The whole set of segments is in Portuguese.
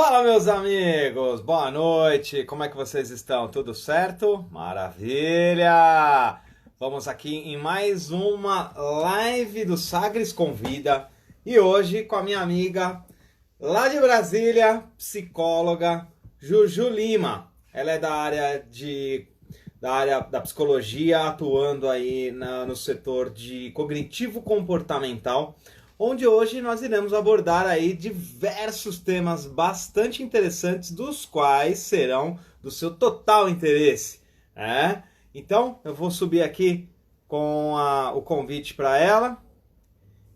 Fala, meus amigos! Boa noite! Como é que vocês estão? Tudo certo? Maravilha! Vamos aqui em mais uma live do Sagres Convida e hoje com a minha amiga lá de Brasília, psicóloga Juju Lima. Ela é da área da psicologia, atuando aí no setor de cognitivo comportamental, onde hoje nós iremos abordar aí diversos temas bastante interessantes, dos quais serão do seu total interesse, né? Então, eu vou subir aqui com o convite para ela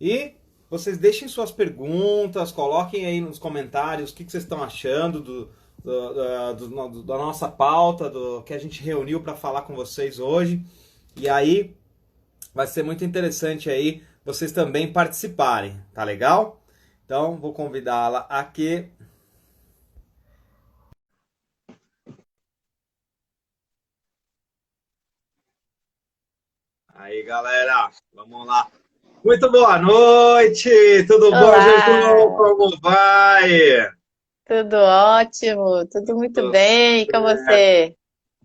e vocês deixem suas perguntas, coloquem aí nos comentários o que vocês estão achando da nossa pauta, do que a gente reuniu para falar com vocês hoje. E aí vai ser muito interessante aí vocês também participarem, tá legal? Então vou convidá-la aqui. Aí, galera, vamos lá. Muito boa noite! Tudo bom, Juju? Olá, Como vai? tudo ótimo, tudo muito Tudo bem com certo. você?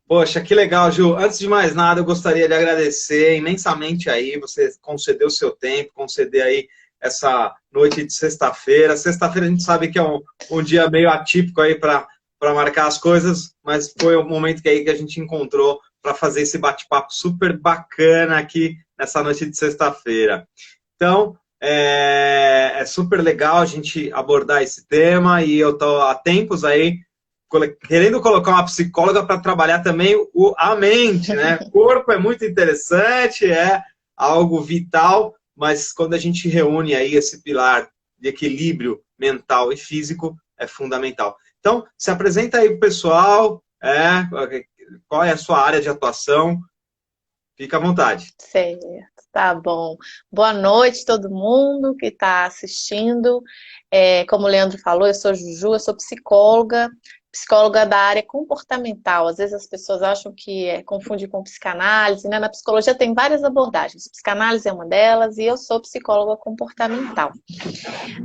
Poxa, que legal, Ju. Antes de mais nada, eu gostaria de agradecer imensamente aí, você conceder o seu tempo, conceder aí essa noite de sexta-feira. Sexta-feira a gente sabe que é um dia meio atípico aí para marcar as coisas, mas foi o momento que a gente encontrou para fazer esse bate-papo super bacana aqui nessa noite de sexta-feira. Então, é super legal a gente abordar esse tema e eu estou há tempos aí querendo colocar uma psicóloga para trabalhar também a mente, né? O corpo é muito interessante, é algo vital, mas quando a gente reúne aí esse pilar de equilíbrio mental e físico, é fundamental. Então, se apresenta aí para o pessoal, qual é a sua área de atuação, fica à vontade. Certo, tá bom. Boa noite todo mundo que está assistindo. Como o Leandro falou, eu sou Juju, eu sou psicóloga, psicóloga da área comportamental. Às vezes as pessoas acham que confunde com psicanálise, né? Na psicologia tem várias abordagens. Psicanálise é uma delas e eu sou psicóloga comportamental.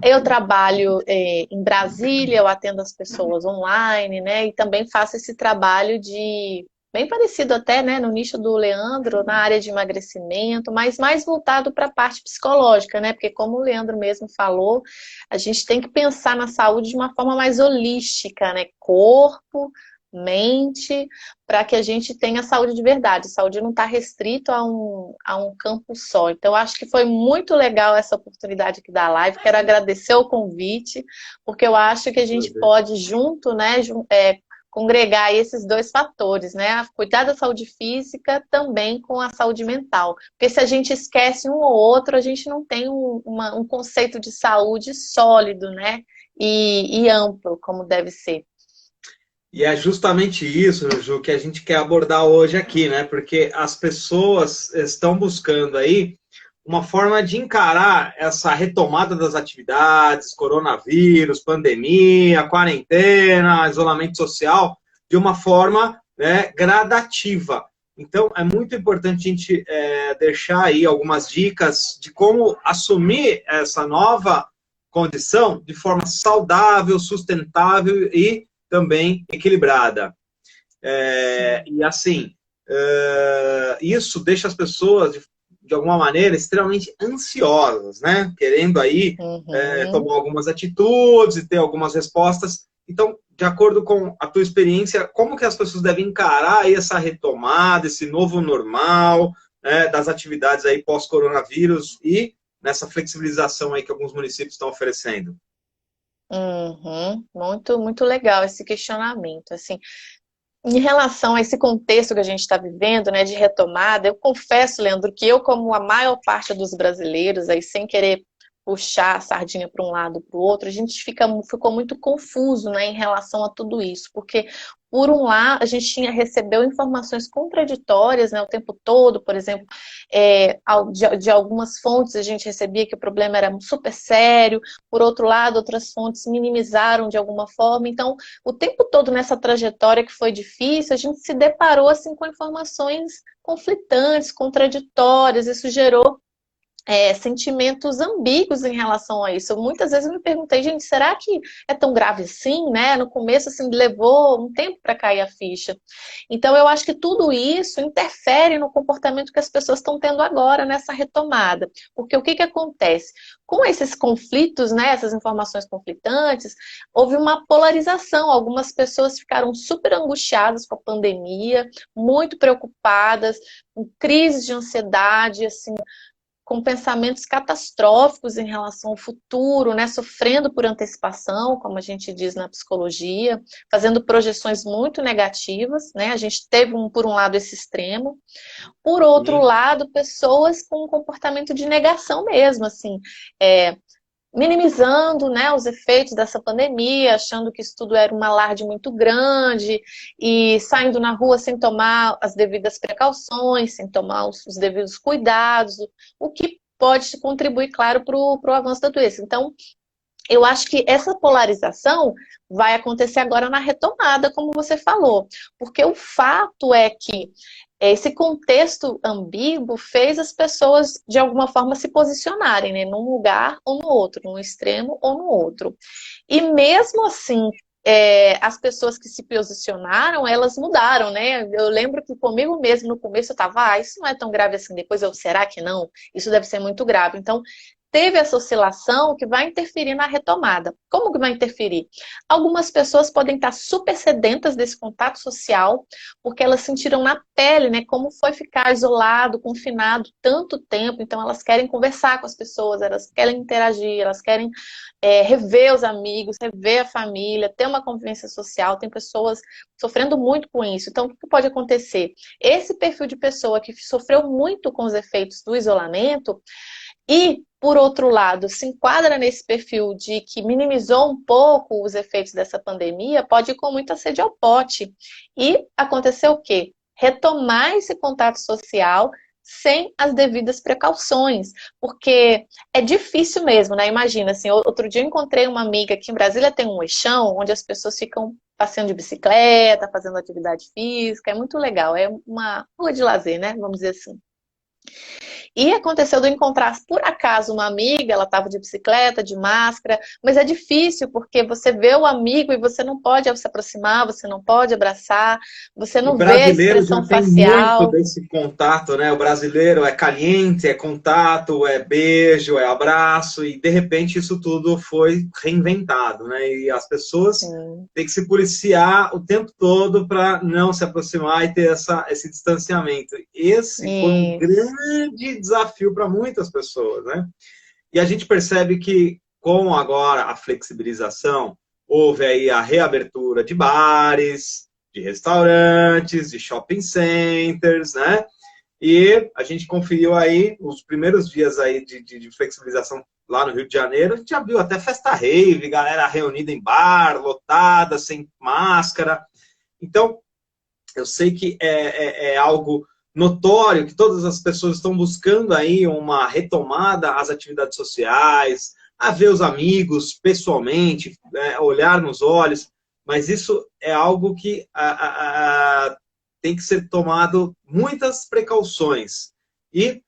Eu trabalho em Brasília, eu atendo as pessoas online, né? E também faço esse trabalho bem parecido até, né, no nicho do Leandro, na área de emagrecimento, mas mais voltado para a parte psicológica, né? Porque como o Leandro mesmo falou, a gente tem que pensar na saúde de uma forma mais holística, né? Corpo, mente, para que a gente tenha saúde de verdade. A saúde não está restrito a um campo só. Então, acho que foi muito legal essa oportunidade aqui da live. Quero agradecer o convite, porque eu acho que a gente pode junto, né, congregar esses dois fatores, né? Cuidar da saúde física também com a saúde mental. Porque se a gente esquece um ou outro, a gente não tem um conceito de saúde sólido, né? E amplo, como deve ser. E é justamente isso, Ju, que a gente quer abordar hoje aqui, né? Porque as pessoas estão buscando aí uma forma de encarar essa retomada das atividades, coronavírus, pandemia, quarentena, isolamento social, de uma forma, né, gradativa. Então, é muito importante a gente deixar aí algumas dicas de como assumir essa nova condição de forma saudável, sustentável e também equilibrada. E assim, isso deixa as pessoas, de alguma maneira, extremamente ansiosas, né? Querendo aí Uhum. tomar algumas atitudes e ter algumas respostas. Então, de acordo com a tua experiência, como que as pessoas devem encarar aí essa retomada, esse novo normal, né, das atividades aí pós-coronavírus e nessa flexibilização aí que alguns municípios estão oferecendo? Uhum. Muito, muito legal esse questionamento. Assim, em relação a esse contexto que a gente está vivendo, né, de retomada, eu confesso, Leandro, que eu, como a maior parte dos brasileiros, aí sem querer puxar a sardinha para um lado para o outro, a gente ficou muito confuso, né, em relação a tudo isso, porque por um lado a gente recebeu informações contraditórias, né, o tempo todo, por exemplo, de algumas fontes a gente recebia que o problema era super sério, por outro lado outras fontes minimizaram de alguma forma, então o tempo todo nessa trajetória que foi difícil, a gente se deparou assim com informações conflitantes, contraditórias, isso gerou sentimentos ambíguos em relação a isso. Muitas vezes eu me perguntei, gente, será que é tão grave assim, né? No começo, assim, levou um tempo para cair a ficha. Então, eu acho que tudo isso interfere no comportamento que as pessoas estão tendo agora nessa retomada. Porque o que que acontece? Com esses conflitos, né, essas informações conflitantes, houve uma polarização. Algumas pessoas ficaram super angustiadas com a pandemia, muito preocupadas, com crises de ansiedade, assim, com pensamentos catastróficos em relação ao futuro, né, sofrendo por antecipação, como a gente diz na psicologia, fazendo projeções muito negativas, né? A gente teve, por um lado, esse extremo. Por outro Sim. lado, pessoas com um comportamento de negação mesmo, assim, minimizando, né, os efeitos dessa pandemia, achando que isso tudo era um alarde muito grande e saindo na rua sem tomar as devidas precauções, sem tomar os devidos cuidados, o que pode contribuir, claro, para o avanço da doença. Então, eu acho que essa polarização vai acontecer agora na retomada, como você falou, porque o fato é que esse contexto ambíguo fez as pessoas, de alguma forma, se posicionarem, né, num lugar ou no outro, num extremo ou no outro. E mesmo assim, as pessoas que se posicionaram, elas mudaram, né? Eu lembro que comigo mesmo, no começo, eu estava, isso não é tão grave assim. Depois eu, será que não? Isso deve ser muito grave. Então, teve essa oscilação que vai interferir na retomada. Como que vai interferir? Algumas pessoas podem estar super sedentas desse contato social, porque elas sentiram na pele, né, como foi ficar isolado, confinado tanto tempo. Então elas querem conversar com as pessoas, elas querem interagir, elas querem rever os amigos, rever a família, ter uma convivência social. Tem pessoas sofrendo muito com isso. Então o que pode acontecer? Esse perfil de pessoa que sofreu muito com os efeitos do isolamento e, por outro lado, se enquadra nesse perfil de que minimizou um pouco os efeitos dessa pandemia, pode ir com muita sede ao pote. E acontecer o quê? Retomar esse contato social sem as devidas precauções, porque é difícil mesmo, né? Imagina, assim, outro dia eu encontrei uma amiga aqui em Brasília, tem um eixão onde as pessoas ficam passeando de bicicleta, fazendo atividade física, é muito legal, é uma rua de lazer, né? Vamos dizer assim. E aconteceu de eu encontrar, por acaso, uma amiga, ela estava de bicicleta, de máscara, mas é difícil, porque você vê o amigo e você não pode se aproximar, você não pode abraçar, você O não vê a brasileiro já expressão tem muito facial. desse contato, né? O brasileiro é caliente, é contato, é beijo, é abraço, e de repente isso tudo foi reinventado, né? E as pessoas Sim, têm que se policiar o tempo todo para não se aproximar e ter esse distanciamento. Esse foi um isso. grande desafio para muitas pessoas, né? E a gente percebe que com agora a flexibilização, houve aí a reabertura de bares, de restaurantes, de shopping centers, né? E a gente conferiu aí os primeiros dias aí de flexibilização lá no Rio de Janeiro, a gente já viu até festa rave, galera reunida em bar, lotada, sem máscara. Então, eu sei que é algo notório que todas as pessoas estão buscando aí uma retomada às atividades sociais, a ver os amigos pessoalmente, olhar nos olhos, mas isso é algo que tem que ser tomado muitas precauções. E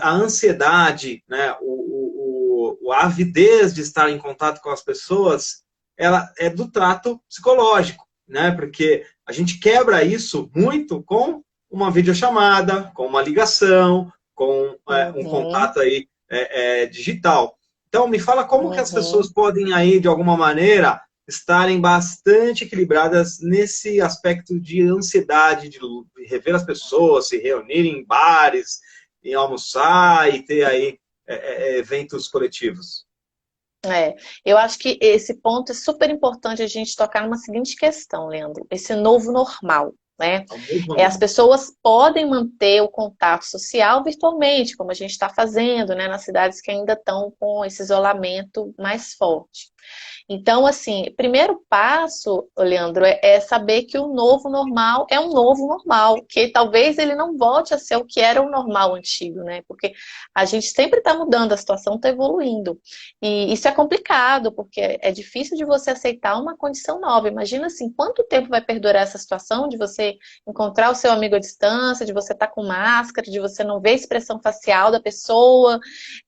a ansiedade, né, a avidez de estar em contato com as pessoas, ela é do trato psicológico, né? Porque a gente quebra isso muito com uma videochamada, com uma ligação, com um Uhum, contato aí digital. Então, me fala como que as pessoas uhum. podem aí, de alguma maneira, estarem bastante equilibradas nesse aspecto de ansiedade, de rever as pessoas, se reunirem em bares, em almoçar e ter aí eventos coletivos. É, eu acho que esse ponto é super importante a gente tocar numa seguinte questão, Leandro. Esse novo normal, né? É o novo As normal. pessoas podem manter o contato social virtualmente, como a gente está fazendo, né? Nas cidades que ainda estão com esse isolamento mais forte. Então, assim, primeiro passo, Leandro, é saber que o novo normal é um novo normal, que talvez ele não volte a ser o que era o normal antigo, né? Porque a gente sempre está mudando, a situação está evoluindo. E isso é complicado, porque é difícil de você aceitar uma condição nova. Imagina assim, quanto tempo vai perdurar essa situação de você encontrar o seu amigo à distância, de você estar com máscara, de você não ver a expressão facial da pessoa.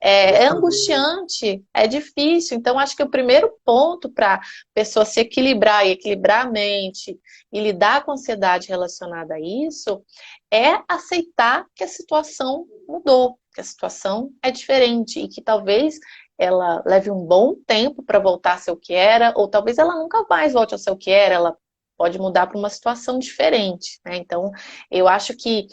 É angustiante, é difícil. Então, acho que o primeiro ponto para a pessoa se equilibrar e equilibrar a mente e lidar com a ansiedade relacionada a isso é aceitar que a situação mudou, que a situação é diferente e que talvez ela leve um bom tempo para voltar a ser o que era, ou talvez ela nunca mais volte a ser o que era, ela pode mudar para uma situação diferente, né? Então, eu acho que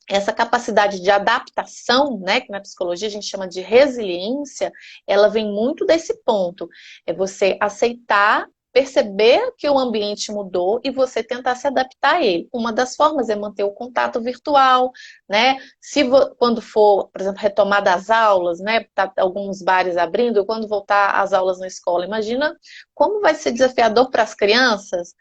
essa capacidade de adaptação, né, que na psicologia a gente chama de resiliência, ela vem muito desse ponto. É você aceitar, perceber que o ambiente mudou e você tentar se adaptar a ele. Uma das formas é manter o contato virtual, né? Quando for, por exemplo, retomada as aulas, né, tá alguns bares abrindo, quando voltar às aulas na escola, imagina como vai ser desafiador para as crianças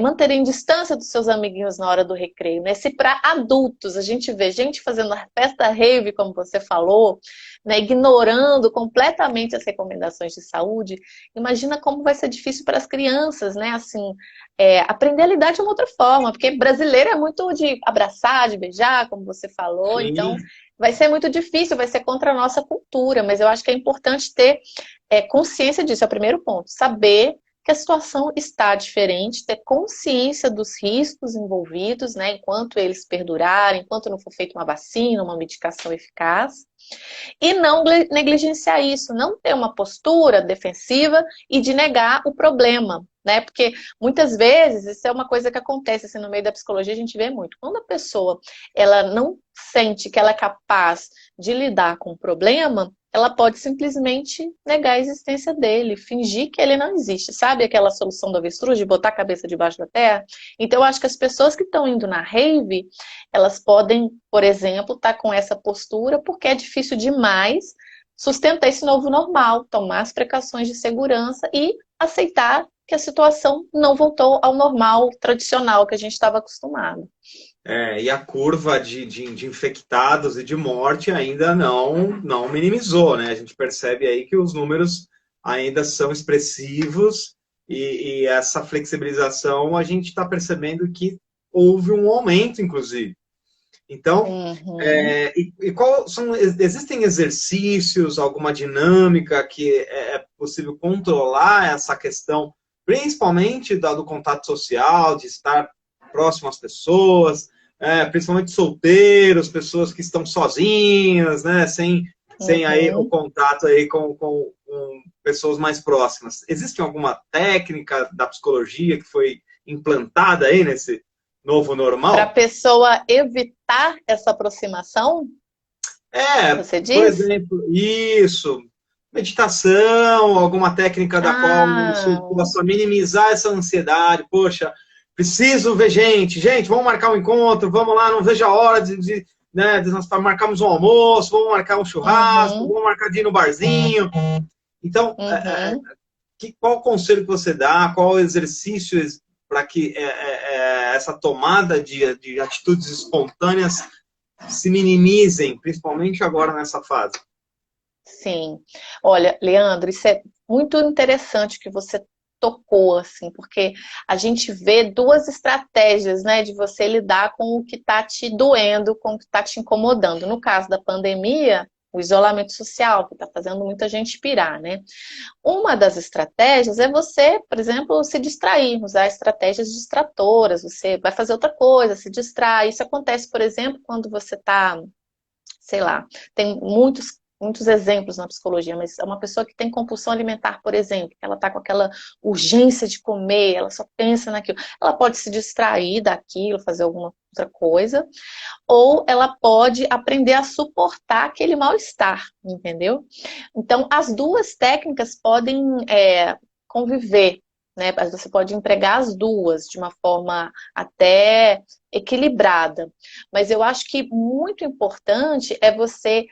manterem distância dos seus amiguinhos na hora do recreio, né? Se para adultos a gente vê gente fazendo a festa rave, como você falou, né, ignorando completamente as recomendações de saúde, imagina como vai ser difícil para as crianças, né? Assim, aprender a lidar de uma outra forma, porque brasileiro é muito de abraçar, de beijar, como você falou, então Sim. vai ser muito difícil, vai ser contra a nossa cultura, mas eu acho que é importante ter consciência disso, é o primeiro ponto, saber que a situação está diferente, ter consciência dos riscos envolvidos, né, enquanto eles perdurarem, enquanto não for feita uma vacina, uma medicação eficaz, e não negligenciar isso, não ter uma postura defensiva e de negar o problema, né? Porque muitas vezes isso é uma coisa que acontece assim, no meio da psicologia, a gente vê muito. Quando a pessoa ela não sente que ela é capaz de lidar com o problema, ela pode simplesmente negar a existência dele, fingir que ele não existe. Sabe aquela solução do avestruz, de botar a cabeça debaixo da terra? Então, eu acho que as pessoas que estão indo na rave, elas podem, por exemplo, estar com essa postura porque é difícil demais sustentar esse novo normal, tomar as precauções de segurança e aceitar que a situação não voltou ao normal tradicional que a gente estava acostumado. E a curva de infectados e de morte ainda não minimizou, né? A gente percebe aí que os números ainda são expressivos e essa flexibilização a gente está percebendo que houve um aumento, inclusive. Então, existem exercícios, alguma dinâmica que é possível controlar essa questão, principalmente do contato social, de estar próximo às pessoas, principalmente solteiros, pessoas que estão sozinhas, né, sem aí o contato aí com pessoas mais próximas. Existe alguma técnica da psicologia que foi implantada aí nesse novo normal? Para a pessoa evitar essa aproximação? Você diz? Por exemplo, isso, meditação, alguma técnica da qual isso possa minimizar essa ansiedade. Poxa, preciso ver gente, vamos marcar um encontro, vamos lá, não vejo a hora né, de nós marcarmos um almoço, vamos marcar um churrasco, vamos marcar de ir no barzinho. Então, qual o conselho que você dá, qual exercício para que essa tomada de atitudes espontâneas se minimizem, principalmente agora nessa fase? Sim. Olha, Leandro, isso é muito interessante que você tocou, assim, porque a gente vê duas estratégias, né, de você lidar com o que está te doendo, com o que está te incomodando. No caso da pandemia, o isolamento social, que está fazendo muita gente pirar, né? Uma das estratégias é você, por exemplo, se distrair, usar estratégias distratoras, você vai fazer outra coisa, se distrai. Isso acontece, por exemplo, quando você está, sei lá, tem muitos exemplos na psicologia, mas é uma pessoa que tem compulsão alimentar, por exemplo, ela está com aquela urgência de comer, ela só pensa naquilo. Ela pode se distrair daquilo, fazer alguma outra coisa, ou ela pode aprender a suportar aquele mal-estar, entendeu? Então, as duas técnicas podem conviver, né? Você pode empregar as duas de uma forma até equilibrada. Mas eu acho que muito importante é você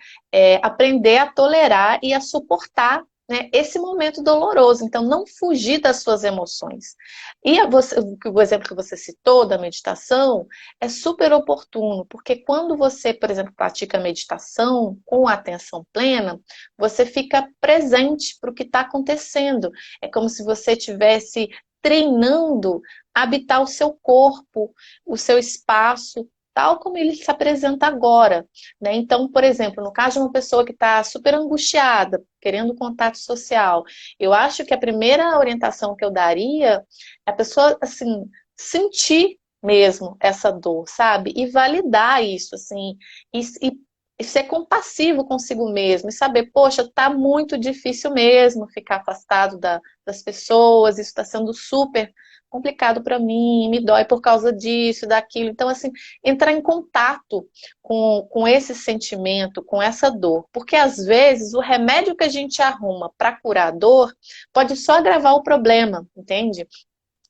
aprender a tolerar e a suportar, né, esse momento doloroso. Então, não fugir das suas emoções. E o exemplo que você citou da meditação é super oportuno, porque quando você, por exemplo, pratica meditação com atenção plena, você fica presente para o que está acontecendo. É como se você estivesse treinando a habitar o seu corpo, o seu espaço, tal como ele se apresenta agora, né? Então, por exemplo, no caso de uma pessoa que está super angustiada, querendo contato social, eu acho que a primeira orientação que eu daria é a pessoa, assim, sentir mesmo essa dor, sabe? E validar isso, assim, e ser compassivo consigo mesmo, e saber, poxa, tá muito difícil mesmo ficar afastado das pessoas, isso está sendo super complicado para mim, me dói por causa disso, daquilo. Então, assim, entrar em contato com esse sentimento, com essa dor. Porque, às vezes, o remédio que a gente arruma para curar a dor pode só agravar o problema, entende?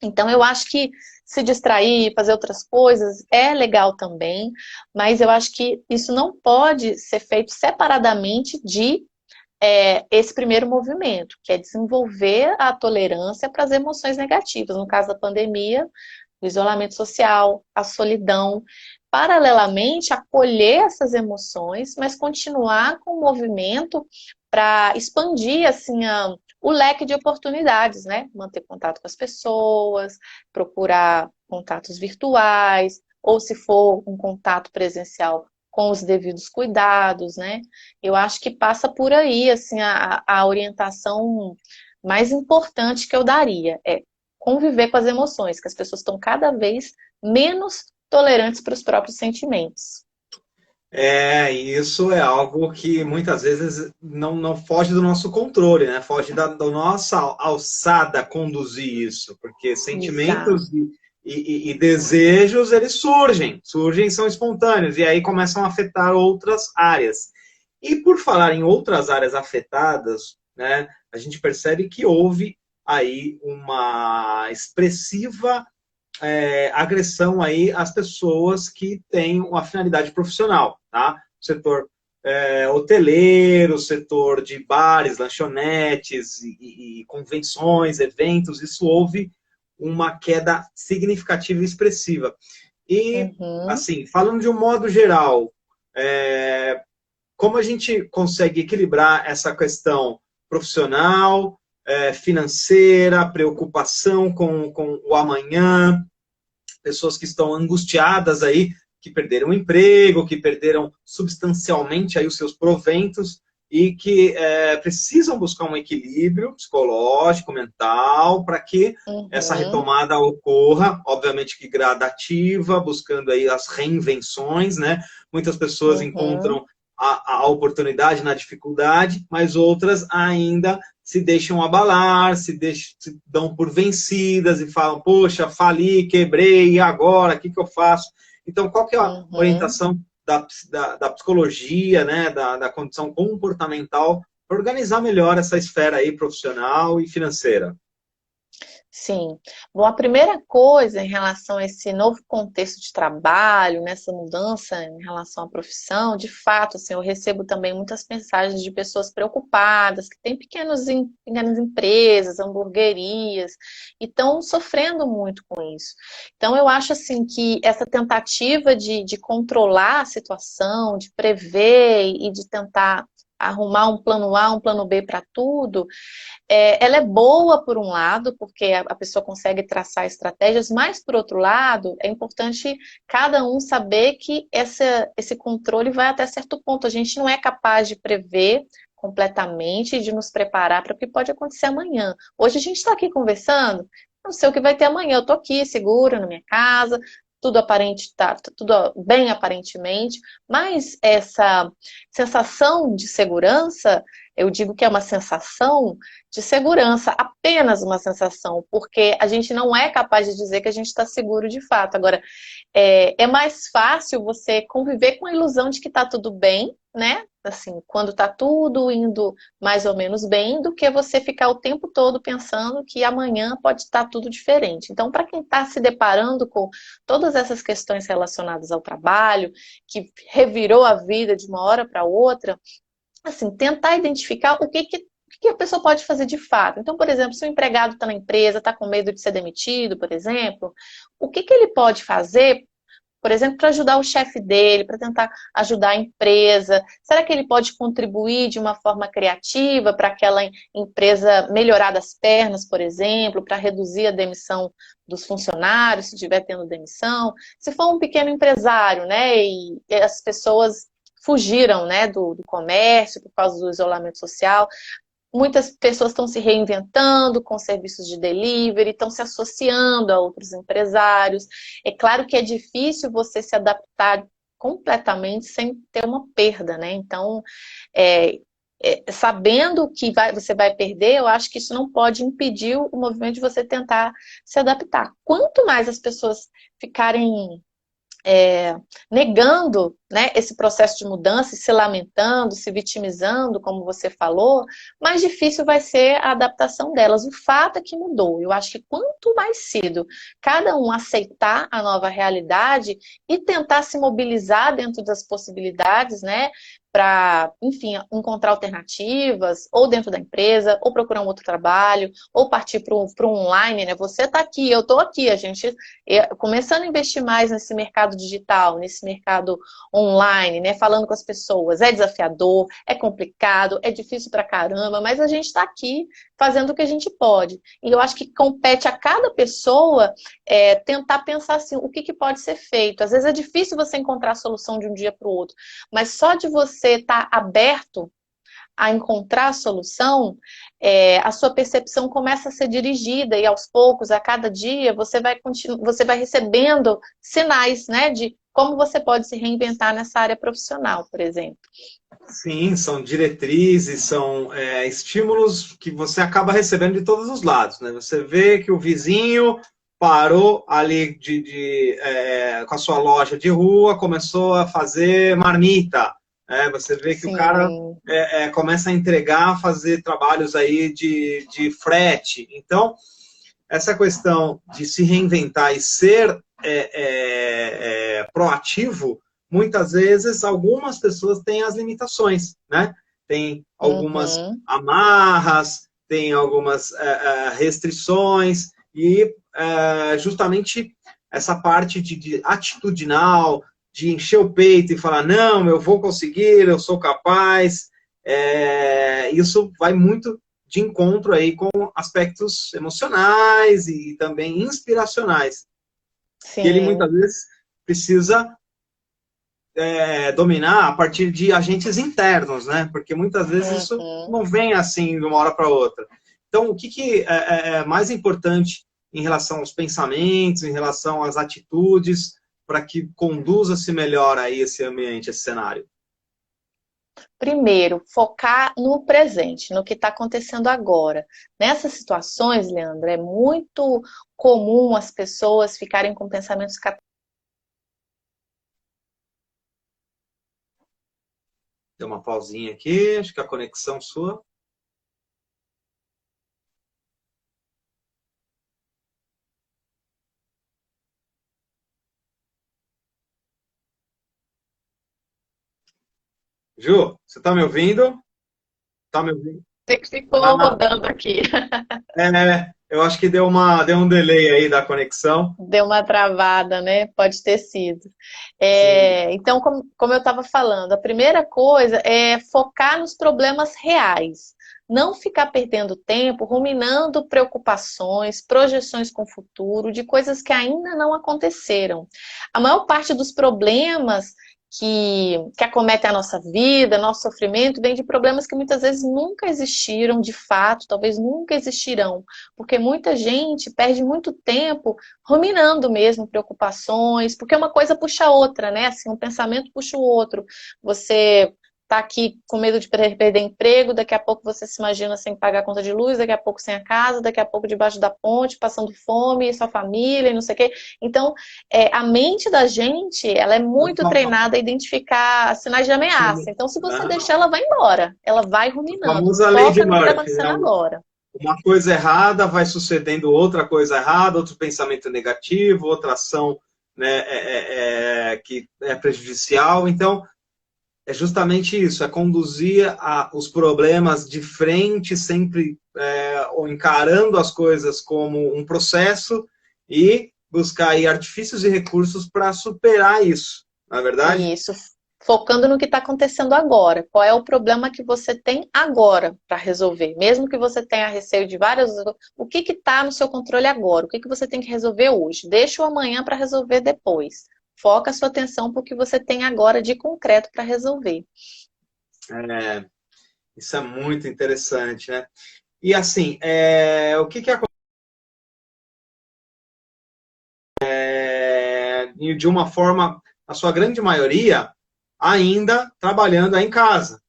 Então, eu acho que se distrair, fazer outras coisas é legal também, mas eu acho que isso não pode ser feito separadamente de esse primeiro movimento, que é desenvolver a tolerância para as emoções negativas. No caso da pandemia, o isolamento social, a solidão. Paralelamente, acolher essas emoções, mas continuar com o movimento para expandir assim, o leque de oportunidades, né? Manter contato com as pessoas, procurar contatos virtuais, ou se for um contato presencial, com os devidos cuidados, né? Eu acho que passa por aí, assim, a orientação mais importante que eu daria é conviver com as emoções, que as pessoas estão cada vez menos tolerantes para os próprios sentimentos. Isso é algo que muitas vezes não foge do nosso controle, né? Foge da nossa alçada conduzir isso, porque Exato. sentimentos e desejos, eles surgem, são espontâneos, e aí começam a afetar outras áreas. E por falar em outras áreas afetadas, né, a gente percebe que houve aí uma expressiva agressão aí às pessoas que têm uma finalidade profissional, tá? O setor hoteleiro, o setor de bares, lanchonetes e convenções, eventos, isso houve uma queda significativa e expressiva. E, Uhum. assim, falando de um modo geral, como a gente consegue equilibrar essa questão profissional, financeira, preocupação com o amanhã, pessoas que estão angustiadas aí, que perderam o emprego, que perderam substancialmente aí os seus proventos e que precisam buscar um equilíbrio psicológico, mental, para que essa Uhum. retomada ocorra, obviamente que gradativa, buscando aí as reinvenções, né? Muitas pessoas Uhum. encontram a oportunidade na dificuldade, mas outras ainda se deixam abalar, se dão por vencidas e falam, poxa, fali, quebrei, e agora, o que eu faço? Então, qual que é a Uhum. orientação da psicologia, né, da condição comportamental, para organizar melhor essa esfera aí profissional e financeira? Sim. Bom, a primeira coisa em relação a esse novo contexto de trabalho, nessa mudança em relação à profissão, de fato, assim, eu recebo também muitas mensagens de pessoas preocupadas, que têm pequenas empresas, hamburguerias, e estão sofrendo muito com isso. Então, eu acho, assim, que essa tentativa de controlar a situação, de prever e de tentar arrumar um plano A, um plano B para tudo, ela é boa por um lado, porque a pessoa consegue traçar estratégias, mas por outro lado, é importante cada um saber que esse controle vai até certo ponto. A gente não é capaz de prever completamente, de nos preparar para o que pode acontecer amanhã. Hoje a gente está aqui conversando, não sei o que vai ter amanhã. Eu estou aqui segura na minha casa, tudo aparente, tá tudo bem aparentemente, mas essa sensação de segurança, eu digo que é uma sensação de segurança, apenas uma sensação, porque a gente não é capaz de dizer que a gente está seguro de fato. Agora, é mais fácil você conviver com a ilusão de que está tudo bem, né? Assim, quando está tudo indo mais ou menos bem, do que você ficar o tempo todo pensando que amanhã pode estar tudo diferente. Então, para quem está se deparando com todas essas questões relacionadas ao trabalho, que revirou a vida de uma hora para outra, assim, tentar identificar o que que a pessoa pode fazer de fato? Então, por exemplo, se o empregado está na empresa, está com medo de ser demitido, por exemplo, o que ele pode fazer, por exemplo, para ajudar o chefe dele, para tentar ajudar a empresa? Será que ele pode contribuir de uma forma criativa para aquela empresa melhorar das pernas, por exemplo, para reduzir a demissão dos funcionários, se estiver tendo demissão? Se for um pequeno empresário, né, e as pessoas fugiram, né, do comércio por causa do isolamento social, muitas pessoas estão se reinventando com serviços de delivery, estão se associando a outros empresários. É claro que é difícil você se adaptar completamente sem ter uma perda, né? Então, sabendo que você vai perder, eu acho que isso não pode impedir o movimento de você tentar se adaptar. Quanto mais as pessoas ficarem negando, né, esse processo de mudança, se lamentando, se vitimizando, como você falou, mais difícil vai ser a adaptação delas. O fato é que mudou. Eu acho que quanto mais cedo cada um aceitar a nova realidade e tentar se mobilizar dentro das possibilidades, né, para, enfim, encontrar alternativas, ou dentro da empresa, ou procurar um outro trabalho, ou partir para o online, né? Você está aqui, eu estou aqui, a gente começando a investir mais nesse mercado digital, nesse mercado online, né? Falando com as pessoas. É desafiador, é complicado, é difícil pra caramba, mas a gente está aqui fazendo o que a gente pode. E eu acho que compete a cada pessoa tentar pensar assim, o que pode ser feito. Às vezes é difícil você encontrar a solução de um dia para o outro, mas só de você estar aberto a encontrar a solução, a sua percepção começa a ser dirigida e aos poucos, a cada dia, você vai recebendo sinais, né, de como você pode se reinventar nessa área profissional, por exemplo. Sim, são diretrizes, são estímulos que você acaba recebendo de todos os lados, né? Você vê que o vizinho parou ali com a sua loja de rua, começou a fazer marmita. Você vê que Sim. O cara começa a entregar, fazer trabalhos aí de frete. Então, essa questão de se reinventar e ser proativo, muitas vezes, algumas pessoas têm as limitações, né? Tem algumas amarras, tem algumas restrições, e justamente essa parte de atitudinal, de encher o peito e falar, não, eu vou conseguir, eu sou capaz, isso vai muito de encontro aí com aspectos emocionais e também inspiracionais. Sim. Que ele muitas vezes precisa dominar a partir de agentes internos, né? Porque muitas vezes isso não vem assim de uma hora para outra. Então, o que é mais importante em relação aos pensamentos, em relação às atitudes, para que conduza-se melhor aí esse ambiente, esse cenário? Primeiro, focar no presente, no que está acontecendo agora. Nessas situações, Leandro, é muito comum as pessoas ficarem com pensamentos Deu uma pausinha aqui, acho que a conexão sua. Ju, você está me ouvindo? Está me ouvindo? Você que ficou rodando aqui. Eu acho que deu um delay aí da conexão. Deu uma travada, né? Pode ter sido. Então, como eu estava falando, a primeira coisa é focar nos problemas reais. Não ficar perdendo tempo ruminando preocupações, projeções com o futuro, de coisas que ainda não aconteceram. A maior parte dos problemas que acometem a nossa vida, nosso sofrimento, vem de problemas que muitas vezes nunca existiram de fato, talvez nunca existirão, porque muita gente perde muito tempo ruminando mesmo preocupações, porque uma coisa puxa a outra, né? Assim, um pensamento puxa o outro. Você tá aqui com medo de perder emprego, daqui a pouco você se imagina sem pagar a conta de luz, daqui a pouco sem a casa, daqui a pouco debaixo da ponte, passando fome, e sua família, e não sei o quê. Então, a mente da gente, ela é muito treinada a identificar sinais de ameaça. Então, se você deixar, ela vai embora. Ela vai ruminando. Foca no que está acontecendo agora. Uma coisa errada vai sucedendo outra coisa errada, outro pensamento negativo, outra ação, né, que é prejudicial. Então, é justamente isso, é conduzir os problemas de frente, sempre ou encarando as coisas como um processo e buscar aí artifícios e recursos para superar isso, não é verdade? Isso, focando no que está acontecendo agora. Qual é o problema que você tem agora para resolver? Mesmo que você tenha receio de várias... O que está no seu controle agora? O que você tem que resolver hoje? Deixa o amanhã para resolver depois. Foca a sua atenção para o que você tem agora de concreto para resolver. É, isso é muito interessante, né? E assim, o que acontece de uma forma, a sua grande maioria, ainda trabalhando aí em casa.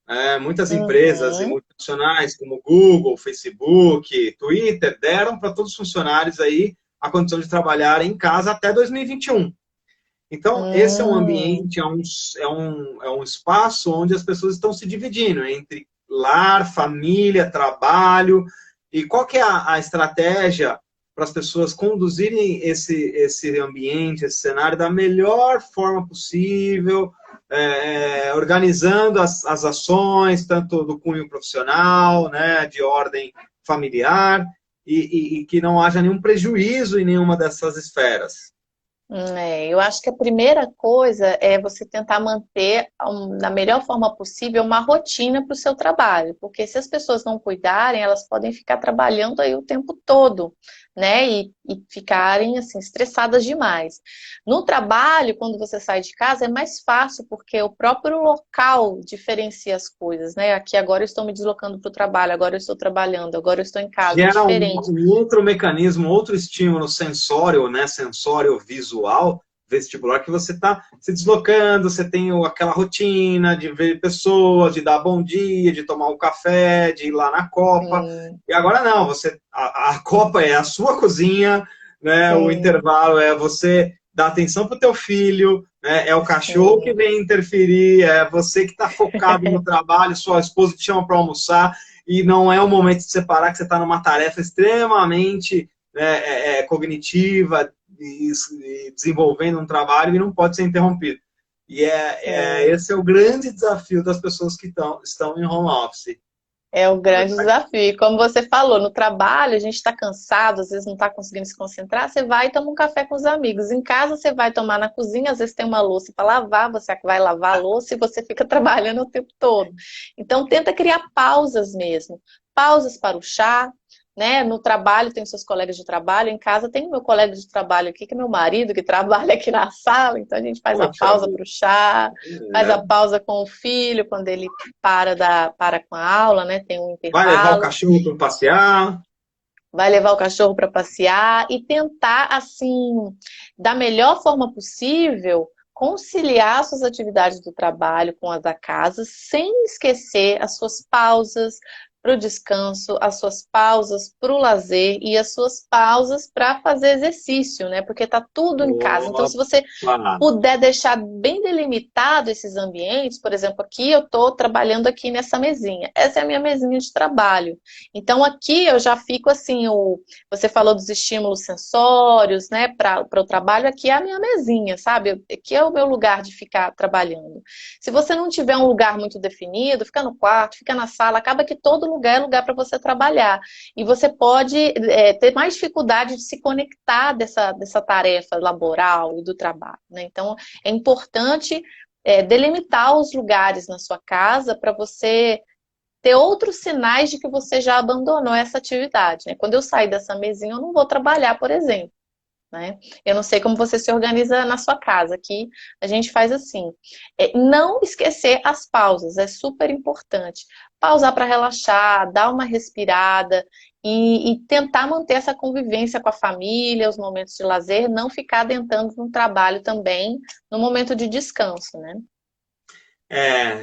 Muitas empresas e Uhum. multinacionais, como Google, Facebook, Twitter, deram para todos os funcionários aí a condição de trabalhar em casa até 2021. Então, esse é um Hum. ambiente, é um espaço onde as pessoas estão se dividindo entre lar, família, trabalho. E qual que é a estratégia para as pessoas conduzirem esse ambiente, esse cenário da melhor forma possível, organizando as ações, tanto do cunho profissional, né, de ordem familiar, e que não haja nenhum prejuízo em nenhuma dessas esferas. Eu acho que a primeira coisa é você tentar manter da melhor forma possível uma rotina para o seu trabalho, porque se as pessoas não cuidarem, elas podem ficar trabalhando aí o tempo todo, né? E ficarem assim estressadas demais. No trabalho, quando você sai de casa, é mais fácil, porque o próprio local diferencia as coisas, né? Aqui agora eu estou me deslocando para o trabalho, agora eu estou trabalhando, agora eu estou em casa, é Gera diferente. um outro mecanismo, outro estímulo sensório, né, sensório visual, vestibular, que você está se deslocando, você tem aquela rotina de ver pessoas, de dar bom dia, de tomar um café, de ir lá na Copa. Sim, E agora não, a Copa é a sua cozinha, né, o sim, intervalo é você dar atenção para o teu filho, né, é o cachorro que sim. vem interferir, é você que está focado no trabalho, sua esposa te chama para almoçar, e não é o momento de separar que você está numa tarefa extremamente cognitiva e desenvolvendo um trabalho e não pode ser interrompido. E Sim. esse é o grande desafio das pessoas que estão em home office. É um Na grande verdade, desafio. E como você falou, no trabalho a gente está cansado, às vezes não está conseguindo se concentrar, você vai e toma um café com os amigos. Em casa você vai tomar na cozinha, às vezes tem uma louça para lavar, você vai lavar a louça e você fica trabalhando o tempo todo. Então tenta criar pausas mesmo. Pausas para o chá, né? No trabalho tem seus colegas de trabalho, em casa tem o meu colega de trabalho aqui, que é meu marido, que trabalha aqui na sala, então a gente faz a poxa pausa vida. para o chá, faz a pausa com o filho quando ele para com a aula, né? Tem um Vai levar o intervalo, cachorro para passear. vai levar o cachorro para passear e tentar, assim, da melhor forma possível, conciliar suas atividades do trabalho com as da casa, sem esquecer as suas pausas para o descanso, as suas pausas para o lazer e as suas pausas para fazer exercício, né? Porque tá tudo em casa. Então, se você Opa. puder deixar bem delimitado esses ambientes, por exemplo, aqui eu estou trabalhando aqui nessa mesinha. Essa é a minha mesinha de trabalho. Então aqui eu já fico assim, você falou dos estímulos sensórios, né, para o trabalho, aqui é a minha mesinha, sabe? Aqui é o meu lugar de ficar trabalhando. Se você não tiver um lugar muito definido, fica no quarto, fica na sala, acaba que todo lugar é lugar para você trabalhar. E você pode ter mais dificuldade de se conectar dessa tarefa laboral e do trabalho, né? Então, é importante delimitar os lugares na sua casa para você ter outros sinais de que você já abandonou essa atividade, né? Quando eu sair dessa mesinha, eu não vou trabalhar, por exemplo. Né? Eu não sei como você se organiza na sua casa. Aqui a gente faz assim. Não esquecer as pausas, é super importante. Pausar para relaxar, dar uma respirada e tentar manter essa convivência com a família, os momentos de lazer, não ficar adentrando no trabalho também, no momento de descanso, né?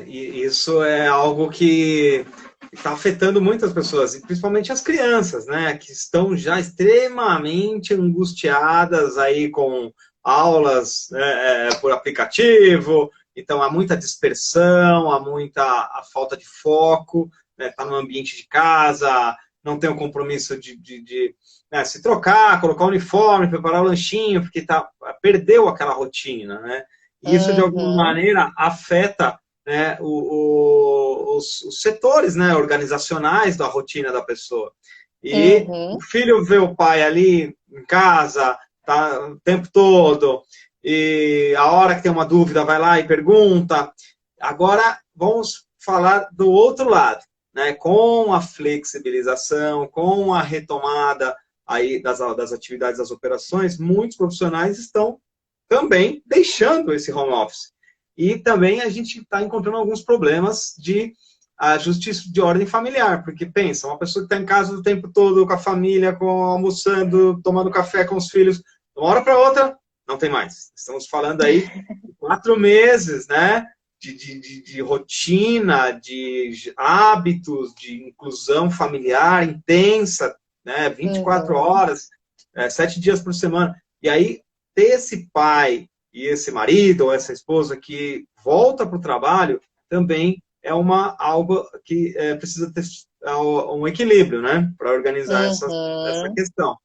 E isso é algo que está afetando muitas pessoas, e principalmente as crianças, né, que estão já extremamente angustiadas aí com aulas por aplicativo, então há muita dispersão, há muita a falta de foco, né, tá no ambiente de casa, não tem o compromisso de se trocar, colocar o uniforme, preparar o lanchinho, porque perdeu aquela rotina, né? E isso, de alguma Uhum. maneira, afeta né, os setores, né, organizacionais da rotina da pessoa. E o filho vê o pai ali em casa, tá, o tempo todo, e a hora que tem uma dúvida vai lá e pergunta. Agora vamos falar do outro lado, né? Com a flexibilização, com a retomada aí das atividades, das operações, muitos profissionais estão também deixando esse home office. E também a gente está encontrando alguns problemas de ajuste de ordem familiar, porque pensa, uma pessoa que está em casa o tempo todo com a família, almoçando, tomando café com os filhos, de uma hora para outra, não tem mais. Estamos falando aí de 4 meses, né? De rotina, de hábitos, de inclusão familiar intensa, né? 24 horas, 7 dias por semana. E aí, ter esse pai e esse marido ou essa esposa que volta para o trabalho também é algo que precisa ter um equilíbrio, né? Para organizar essa questão.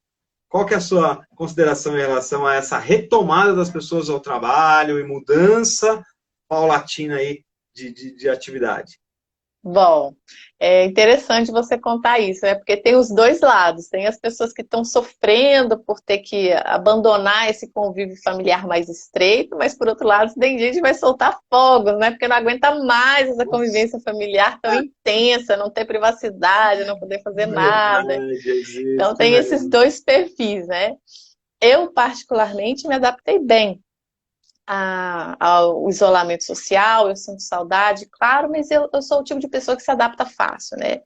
Qual que é a sua consideração em relação a essa retomada das pessoas ao trabalho e mudança paulatina aí de atividade? Bom, é interessante você contar isso, né? Porque tem os dois lados. Tem as pessoas que estão sofrendo por ter que abandonar esse convívio familiar mais estreito, mas por outro lado, tem gente que vai soltar fogos, né? Porque não aguenta mais essa convivência familiar tão intensa, não ter privacidade, não poder fazer nada. Então tem esses dois perfis, né? Eu, particularmente, me adaptei bem ao isolamento social, eu sinto saudade, claro, mas eu sou o tipo de pessoa que se adapta fácil, né?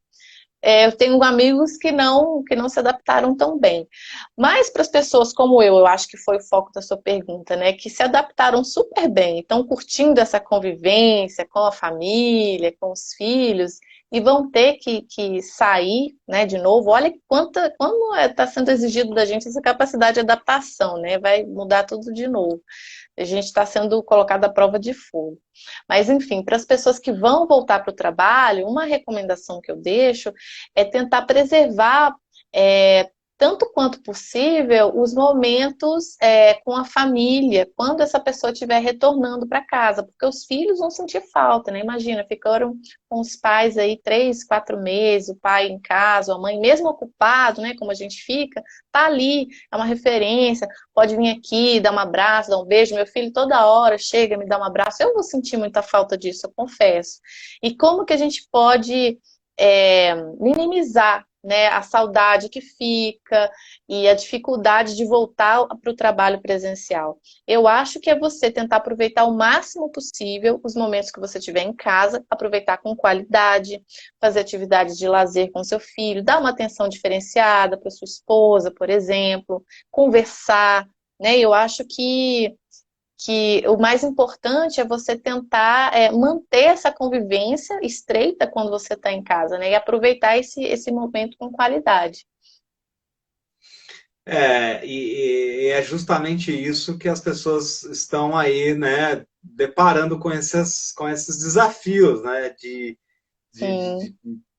Eu tenho amigos que não se adaptaram tão bem. Mas para as pessoas como eu acho que foi o foco da sua pergunta, né? Que se adaptaram super bem, estão curtindo essa convivência com a família, com os filhos, e vão ter que sair, né, de novo. Olha como está sendo exigido da gente essa capacidade de adaptação, né? Vai mudar tudo de novo. A gente está sendo colocado à prova de fogo. Mas, enfim, para as pessoas que vão voltar para o trabalho, uma recomendação que eu deixo é tentar preservar, tanto quanto possível, os momentos com a família, quando essa pessoa estiver retornando para casa, porque os filhos vão sentir falta, né? Imagina, ficaram com os pais aí 3, 4 meses, o pai em casa, a mãe, mesmo ocupado, né? Como a gente fica, tá ali, é uma referência, pode vir aqui, dar um abraço, dar um beijo. Meu filho toda hora chega, me dá um abraço. Eu vou sentir muita falta disso, eu confesso. E como que a gente pode minimizar, né, a saudade que fica e a dificuldade de voltar para o trabalho presencial? Eu acho que é você tentar aproveitar o máximo possível os momentos que você tiver em casa, aproveitar com qualidade, fazer atividades de lazer com seu filho, dar uma atenção diferenciada para sua esposa, por exemplo, conversar, né? Eu acho que o mais importante é você tentar manter essa convivência estreita quando você está em casa, né? E aproveitar esse momento com qualidade. E é justamente isso que as pessoas estão aí, né, deparando com esses desafios, né, de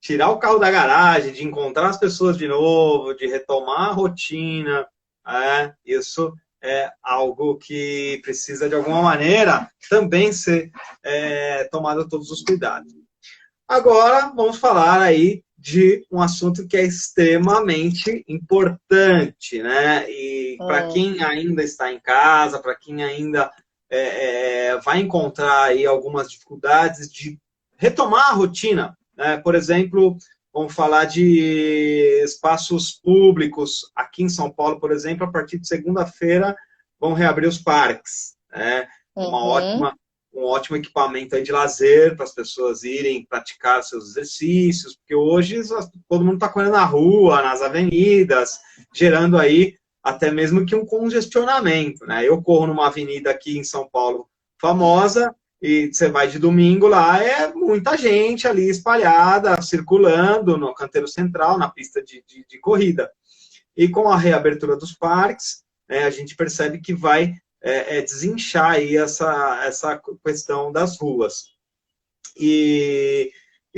tirar o carro da garagem, de encontrar as pessoas de novo, de retomar a rotina, isso é algo que precisa, de alguma maneira, também ser tomado todos os cuidados. Agora, vamos falar aí de um assunto que é extremamente importante, né? E para quem ainda está em casa, para quem ainda vai encontrar aí algumas dificuldades de retomar a rotina, né? Por exemplo, vamos falar de espaços públicos. Aqui em São Paulo, por exemplo, a partir de segunda-feira vão reabrir os parques, né? Um ótimo equipamento aí de lazer para as pessoas irem praticar seus exercícios, porque hoje todo mundo está correndo na rua, nas avenidas, gerando aí até mesmo que um congestionamento, né? Eu corro numa avenida aqui em São Paulo famosa, e você vai de domingo lá, é muita gente ali espalhada, circulando no canteiro central, na pista de corrida. E com a reabertura dos parques, a gente percebe que vai desinchar aí essa questão das ruas. E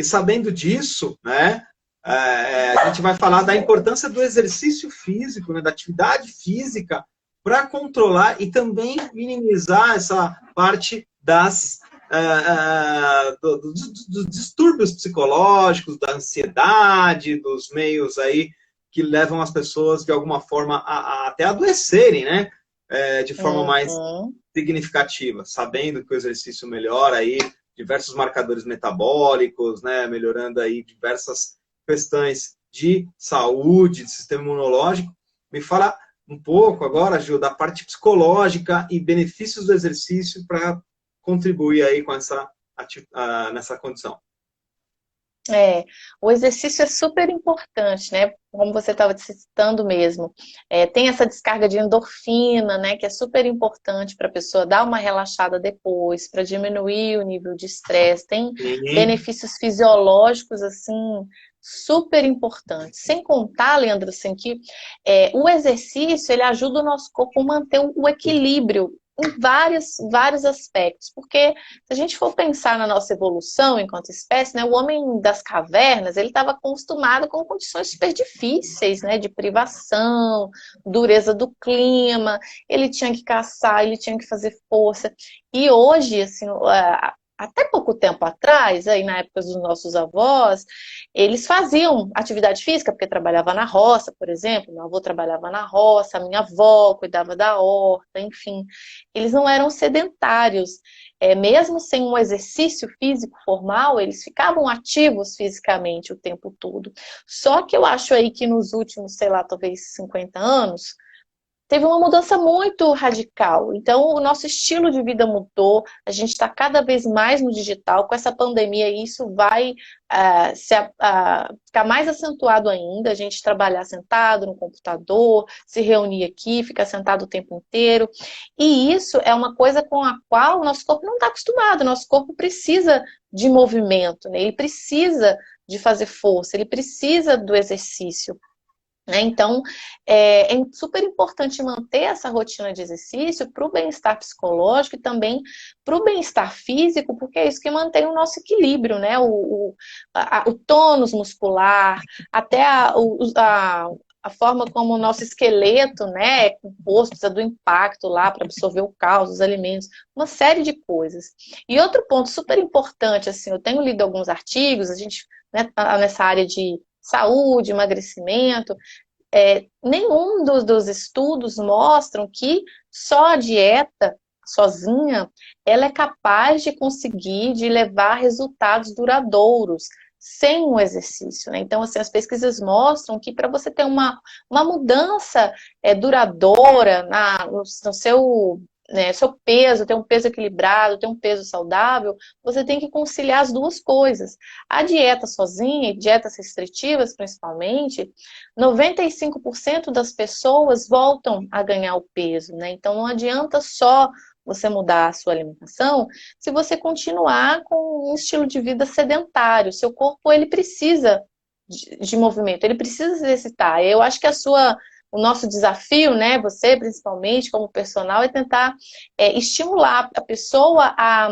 sabendo disso, né, a gente vai falar da importância do exercício físico, né, da atividade física, para controlar e também minimizar essa parte das dos distúrbios psicológicos, da ansiedade, dos meios aí que levam as pessoas, de alguma forma, até adoecerem, né? De forma mais significativa, sabendo que o exercício melhora aí diversos marcadores metabólicos, né? Melhorando aí diversas questões de saúde, de sistema imunológico. Me fala um pouco agora, Gil, da parte psicológica e benefícios do exercício para contribuir aí com nessa condição. O exercício é super importante, né? Como você estava citando mesmo. Tem essa descarga de endorfina, né? Que é super importante para a pessoa dar uma relaxada depois, para diminuir o nível de estresse. Tem benefícios fisiológicos, assim, super importantes. Sem contar, Leandro, assim, que o exercício, ele ajuda o nosso corpo a manter o equilíbrio em vários aspectos, porque se a gente for pensar na nossa evolução enquanto espécie, né, o homem das cavernas, ele estava acostumado com condições super difíceis, né, de privação, dureza do clima, ele tinha que caçar, ele tinha que fazer força, e hoje, assim, até pouco tempo atrás, aí na época dos nossos avós, eles faziam atividade física, porque trabalhava na roça, por exemplo, meu avô trabalhava na roça, a minha avó cuidava da horta, enfim. Eles não eram sedentários. Mesmo sem um exercício físico formal, eles ficavam ativos fisicamente o tempo todo. Só que eu acho aí que nos últimos, sei lá, talvez 50 anos, teve uma mudança muito radical. Então, o nosso estilo de vida mudou, a gente está cada vez mais no digital. Com essa pandemia, isso vai ficar mais acentuado ainda, a gente trabalhar sentado no computador, se reunir aqui, ficar sentado o tempo inteiro. E isso é uma coisa com a qual o nosso corpo não está acostumado, o nosso corpo precisa de movimento, né? Ele precisa de fazer força, ele precisa do exercício. Então, é super importante manter essa rotina de exercício para o bem-estar psicológico e também para o bem-estar físico, porque é isso que mantém o nosso equilíbrio, né? O tônus muscular, até a forma como o nosso esqueleto, né, é composto, precisa do impacto lá para absorver o cálcio, os alimentos, uma série de coisas. E outro ponto super importante, assim, eu tenho lido alguns artigos, a gente, né, tá nessa área de saúde, emagrecimento, nenhum dos estudos mostram que só a dieta sozinha ela é capaz de conseguir de levar resultados duradouros sem o exercício, né? Então, assim, as pesquisas mostram que para você ter uma mudança duradoura no seu seu peso, ter um peso equilibrado, ter um peso saudável, você tem que conciliar as duas coisas. A dieta sozinha, e dietas restritivas principalmente, 95% das pessoas voltam a ganhar o peso, né? Então não adianta só você mudar a sua alimentação se você continuar com um estilo de vida sedentário. Seu corpo, ele precisa de movimento, ele precisa se exercitar. Eu acho que o nosso desafio, né, você principalmente como personal, é tentar estimular a pessoa a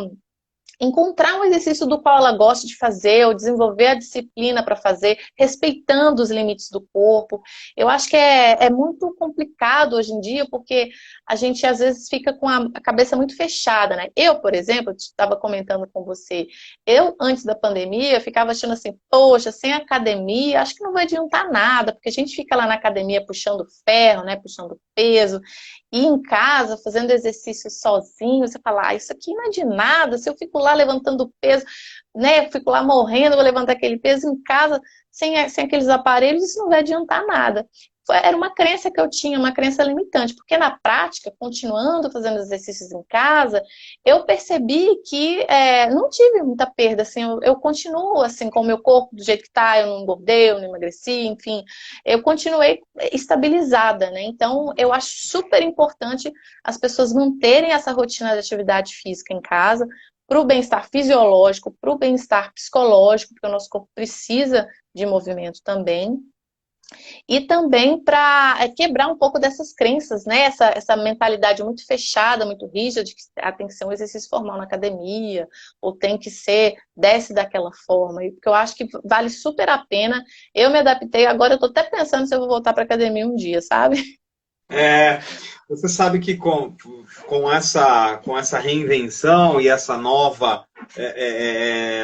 encontrar um exercício do qual ela gosta de fazer, ou desenvolver a disciplina para fazer, respeitando os limites do corpo. Eu acho que é muito complicado hoje em dia, porque a gente às vezes fica com a cabeça muito fechada, né? Eu, por exemplo, estava comentando com você, eu antes da pandemia ficava achando assim, poxa, sem academia, acho que não vai adiantar nada, porque a gente fica lá na academia puxando ferro, né, puxando peso, e em casa, fazendo exercício sozinho, você fala, isso aqui não é de nada, se eu fico lá levantando peso, né, eu fico lá morrendo, vou levantar aquele peso em casa, sem aqueles aparelhos, isso não vai adiantar nada. Era uma crença que eu tinha, uma crença limitante, porque na prática, continuando fazendo exercícios em casa, eu percebi que não tive muita perda, assim, eu continuo assim com o meu corpo do jeito que está, eu não engordei, eu não emagreci, enfim, eu continuei estabilizada, né? Então, eu acho super importante as pessoas manterem essa rotina de atividade física em casa, para o bem-estar fisiológico, para o bem-estar psicológico, porque o nosso corpo precisa de movimento também. E também para quebrar um pouco dessas crenças, né? Essa mentalidade muito fechada, muito rígida, de que tem que ser um exercício formal na academia, ou tem que desce daquela forma. Porque eu acho que vale super a pena. Eu me adaptei, agora eu estou até pensando se eu vou voltar para a academia um dia, sabe? É, você sabe que com essa reinvenção e essa nova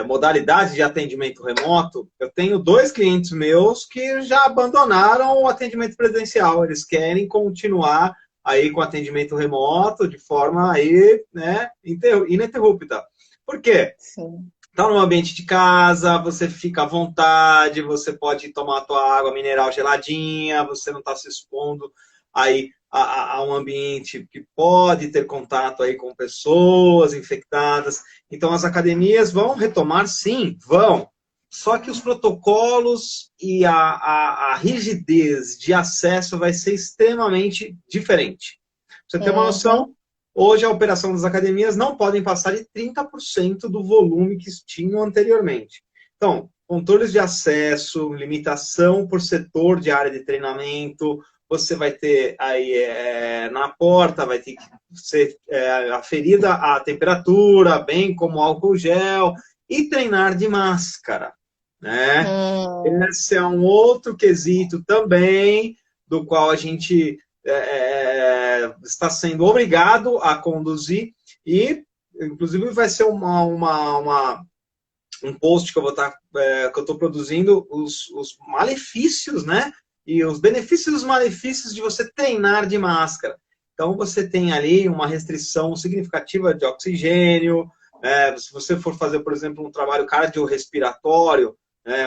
modalidade de atendimento remoto, eu tenho 2 clientes meus que já abandonaram o atendimento presencial. Eles querem continuar aí com atendimento remoto de forma aí, né, ininterrupta. Por quê? Sim. Está no ambiente de casa, você fica à vontade, você pode tomar a tua água mineral geladinha, você não está se expondo aí a um ambiente que pode ter contato aí com pessoas infectadas. Então, as academias vão retomar, sim, vão. Só que os protocolos e a rigidez de acesso vai ser extremamente diferente. Pra você ter uma Uhum. noção, hoje a operação das academias não podem passar de 30% do volume que tinham anteriormente. Então, controles de acesso, limitação por setor de área de treinamento, você vai ter aí na porta, vai ter que ser aferida a temperatura, bem como álcool gel, e treinar de máscara, né? Hum. Esse é um outro quesito também, do qual a gente está sendo obrigado a conduzir, e inclusive vai ser um post que eu vou estar que eu estou produzindo os malefícios, né? E os benefícios e os malefícios de você treinar de máscara. Então você tem ali uma restrição significativa de oxigênio. Se você for fazer, por exemplo, um trabalho cardiorrespiratório,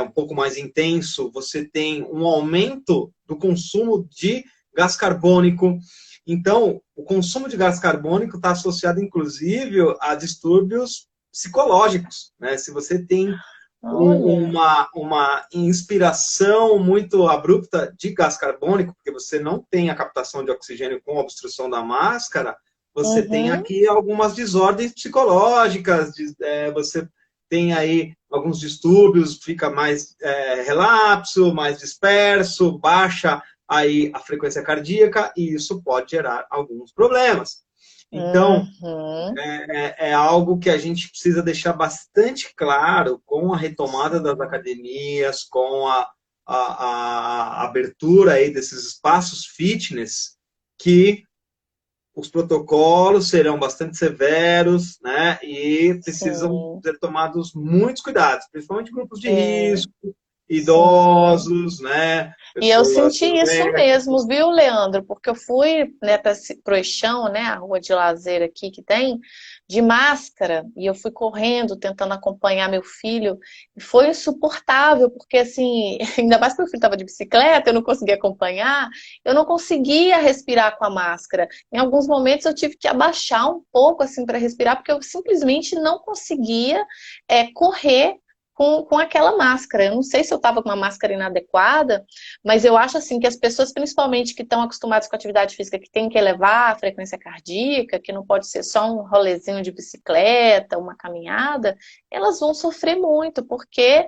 um pouco mais intenso, você tem um aumento do consumo de gás carbônico. Então, o consumo de gás carbônico está associado, inclusive, a distúrbios psicológicos, né? Se você tem Olha. uma inspiração muito abrupta de gás carbônico, porque você não tem a captação de oxigênio com a obstrução da máscara, você tem Uhum. aqui algumas desordens psicológicas, você tem aí alguns distúrbios, fica mais relapso, mais disperso, baixa aí a frequência cardíaca, e isso pode gerar alguns problemas. Então, Uhum. é algo que a gente precisa deixar bastante claro com a retomada das academias, com a abertura aí desses espaços fitness, que os protocolos serão bastante severos, né? E precisam Sim. ser tomados muitos cuidados, principalmente grupos de Sim. risco, Sim. idosos, né? E eu Pessoas senti isso mesmo, diabéticas. viu, Leandro? Porque eu fui, né, para o Eixão, né, a rua de lazer aqui que tem, de máscara, e eu fui correndo, tentando acompanhar meu filho, e foi insuportável, porque assim, ainda mais que meu filho estava de bicicleta, eu não conseguia acompanhar, eu não conseguia respirar com a máscara. Em alguns momentos eu tive que abaixar um pouco assim para respirar, porque eu simplesmente não conseguia correr com aquela máscara. Eu não sei se eu estava com uma máscara inadequada, mas eu acho assim que as pessoas, principalmente que estão acostumadas com atividade física, que tem que elevar a frequência cardíaca, que não pode ser só um rolezinho de bicicleta, uma caminhada, elas vão sofrer muito, porque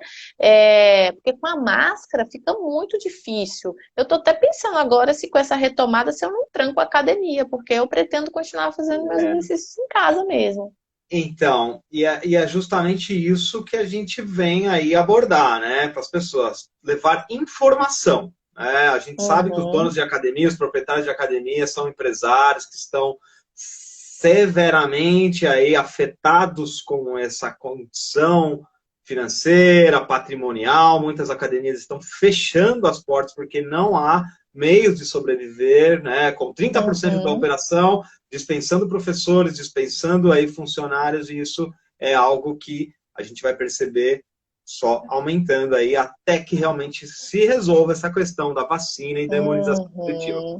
com a máscara fica muito difícil. Eu estou até pensando agora se com essa retomada, se eu não tranco a academia, porque eu pretendo continuar fazendo meus exercícios em casa mesmo. Então, e é justamente isso que a gente vem aí abordar, né, para as pessoas, levar informação. Né? A gente sabe que os donos Uhum, de academia, os proprietários de academia são empresários que estão severamente aí afetados com essa condição financeira, patrimonial. Muitas academias estão fechando as portas porque não há meios de sobreviver, né, com 30% da uhum, operação, dispensando professores, dispensando aí funcionários, e isso é algo que a gente vai perceber só aumentando aí até que realmente se resolva essa questão da vacina e da imunização coletiva. uhum,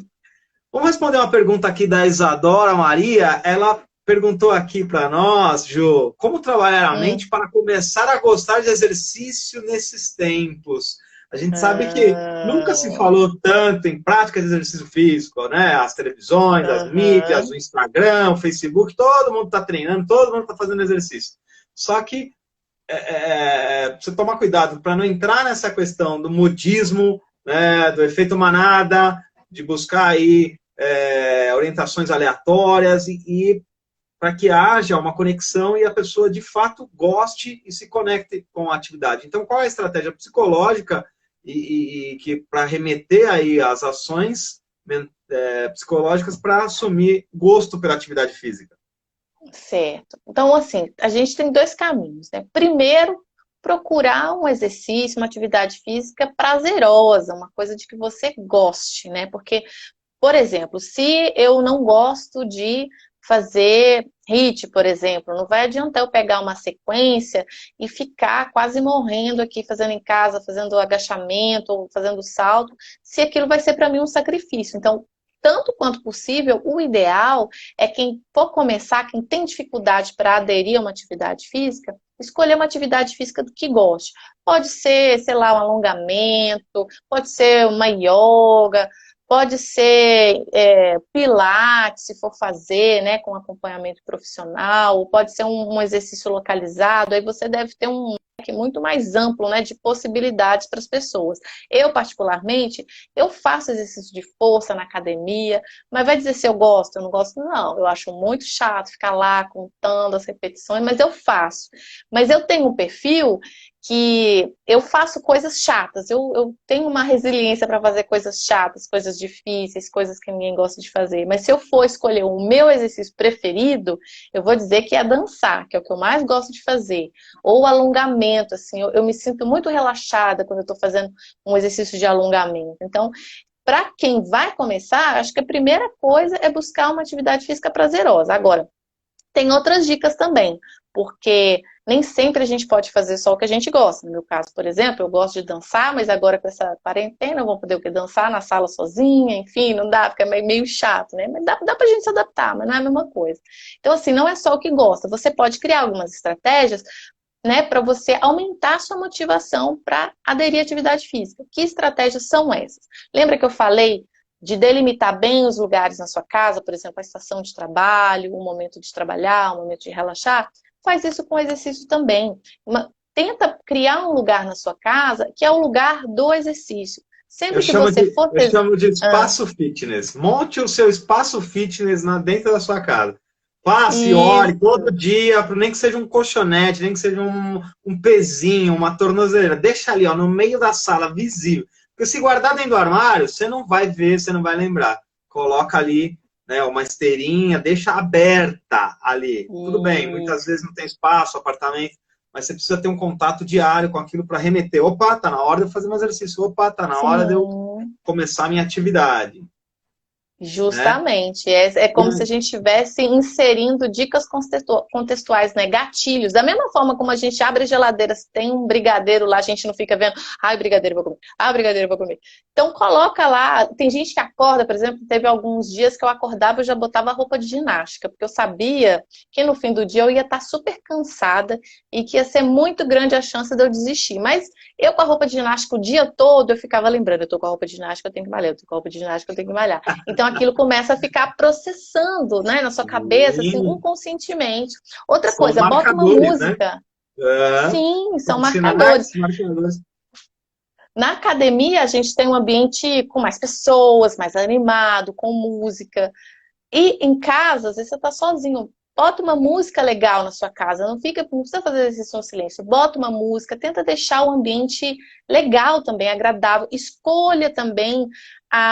Vamos responder uma pergunta aqui da Isadora Maria. Ela perguntou aqui para nós, Ju, como trabalhar a mente uhum. para começar a gostar de exercício nesses tempos? A gente sabe que nunca se Ah, falou tanto em prática de exercício físico, né? As televisões, as mídias, o aham. Instagram, o Facebook, todo mundo está treinando, todo mundo está fazendo exercício. Só que precisa tomar cuidado para não entrar nessa questão do modismo, né, do efeito manada, de buscar aí orientações aleatórias e para que haja uma conexão e a pessoa de fato goste e se conecte com a atividade. Então, qual é a estratégia psicológica e que para remeter aí as ações psicológicas para assumir gosto pela atividade física. Certo. Então, assim, a gente tem dois caminhos, né? Primeiro, procurar um exercício, uma atividade física prazerosa, uma coisa de que você goste, né? Porque, por exemplo, se eu não gosto de fazer HIIT, por exemplo, não vai adiantar eu pegar uma sequência e ficar quase morrendo aqui fazendo em casa, fazendo agachamento ou fazendo salto, se aquilo vai ser para mim um sacrifício. Então, tanto quanto possível, o ideal é quem for começar, quem tem dificuldade para aderir a uma atividade física, escolher uma atividade física do que goste. Pode ser, sei lá, um alongamento, pode ser uma yoga, pode ser pilates, se for fazer, né, com acompanhamento profissional, ou pode ser um exercício localizado, aí você deve ter um leque muito mais amplo, né, de possibilidades para as pessoas. Eu, particularmente, eu faço exercício de força na academia, mas vai dizer se eu gosto, eu não gosto, não. Eu acho muito chato ficar lá contando as repetições, mas eu faço. Mas eu tenho um perfil que eu faço coisas chatas, eu tenho uma resiliência para fazer coisas chatas, coisas difíceis, coisas que ninguém gosta de fazer. Mas se eu for escolher o meu exercício preferido, eu vou dizer que é dançar, que é o que eu mais gosto de fazer. Ou alongamento, assim, eu me sinto muito relaxada quando eu estou fazendo um exercício de alongamento. Então, para quem vai começar, acho que a primeira coisa é buscar uma atividade física prazerosa. Agora, tem outras dicas também, porque nem sempre a gente pode fazer só o que a gente gosta. No meu caso, por exemplo, eu gosto de dançar, mas agora com essa quarentena eu vou poder o quê? Dançar na sala sozinha, enfim, não dá, fica meio chato, né? Mas dá pra gente se adaptar, mas não é a mesma coisa. Então, assim, não é só o que gosta. Você pode criar algumas estratégias, né, para você aumentar a sua motivação para aderir à atividade física. Que estratégias são essas? Lembra que eu falei de delimitar bem os lugares na sua casa, por exemplo, a estação de trabalho, o momento de trabalhar, o momento de relaxar? Faz isso com o exercício também. Tenta criar um lugar na sua casa que é o lugar do exercício. Sempre que você for... Eu chamo de espaço fitness. Monte o seu espaço fitness dentro da sua casa. Passe, ore todo dia, nem que seja um colchonete, nem que seja um pezinho, uma tornozeleira. Deixa ali, ó, no meio da sala, visível. Porque se guardar dentro do armário, você não vai ver, você não vai lembrar. Coloca ali, né, uma esteirinha, deixa aberta ali. Tudo bem, muitas vezes não tem espaço, apartamento, mas você precisa ter um contato diário com aquilo para remeter. Opa, tá na hora de eu fazer um exercício. Opa, tá na hora de eu começar a minha atividade. Justamente, né? É como se a gente estivesse inserindo dicas contextuais, né? Gatilhos. Da mesma forma como a gente abre a geladeira, se tem um brigadeiro lá, a gente não fica vendo, ai, brigadeiro vou comer, ai, brigadeiro vou comer. Então coloca lá, tem gente que acorda, por exemplo, teve alguns dias que eu acordava e já botava roupa de ginástica, porque eu sabia que no fim do dia eu ia estar super cansada e que ia ser muito grande a chance de eu desistir. Mas eu com a roupa de ginástica o dia todo, eu ficava lembrando, eu tô com a roupa de ginástica, eu tenho que malhar, eu tô com a roupa de ginástica, eu tenho que malhar. Então aquilo começa a ficar processando, né, na sua cabeça, assim, inconscientemente. Outra coisa, bota uma música. Né? Sim, são marcadores. Na academia, a gente tem um ambiente com mais pessoas, mais animado, com música. E em casa, às vezes você tá sozinho. Bota uma música legal na sua casa, não precisa fazer exercício no silêncio. Bota uma música, tenta deixar o ambiente legal também, agradável. Escolha também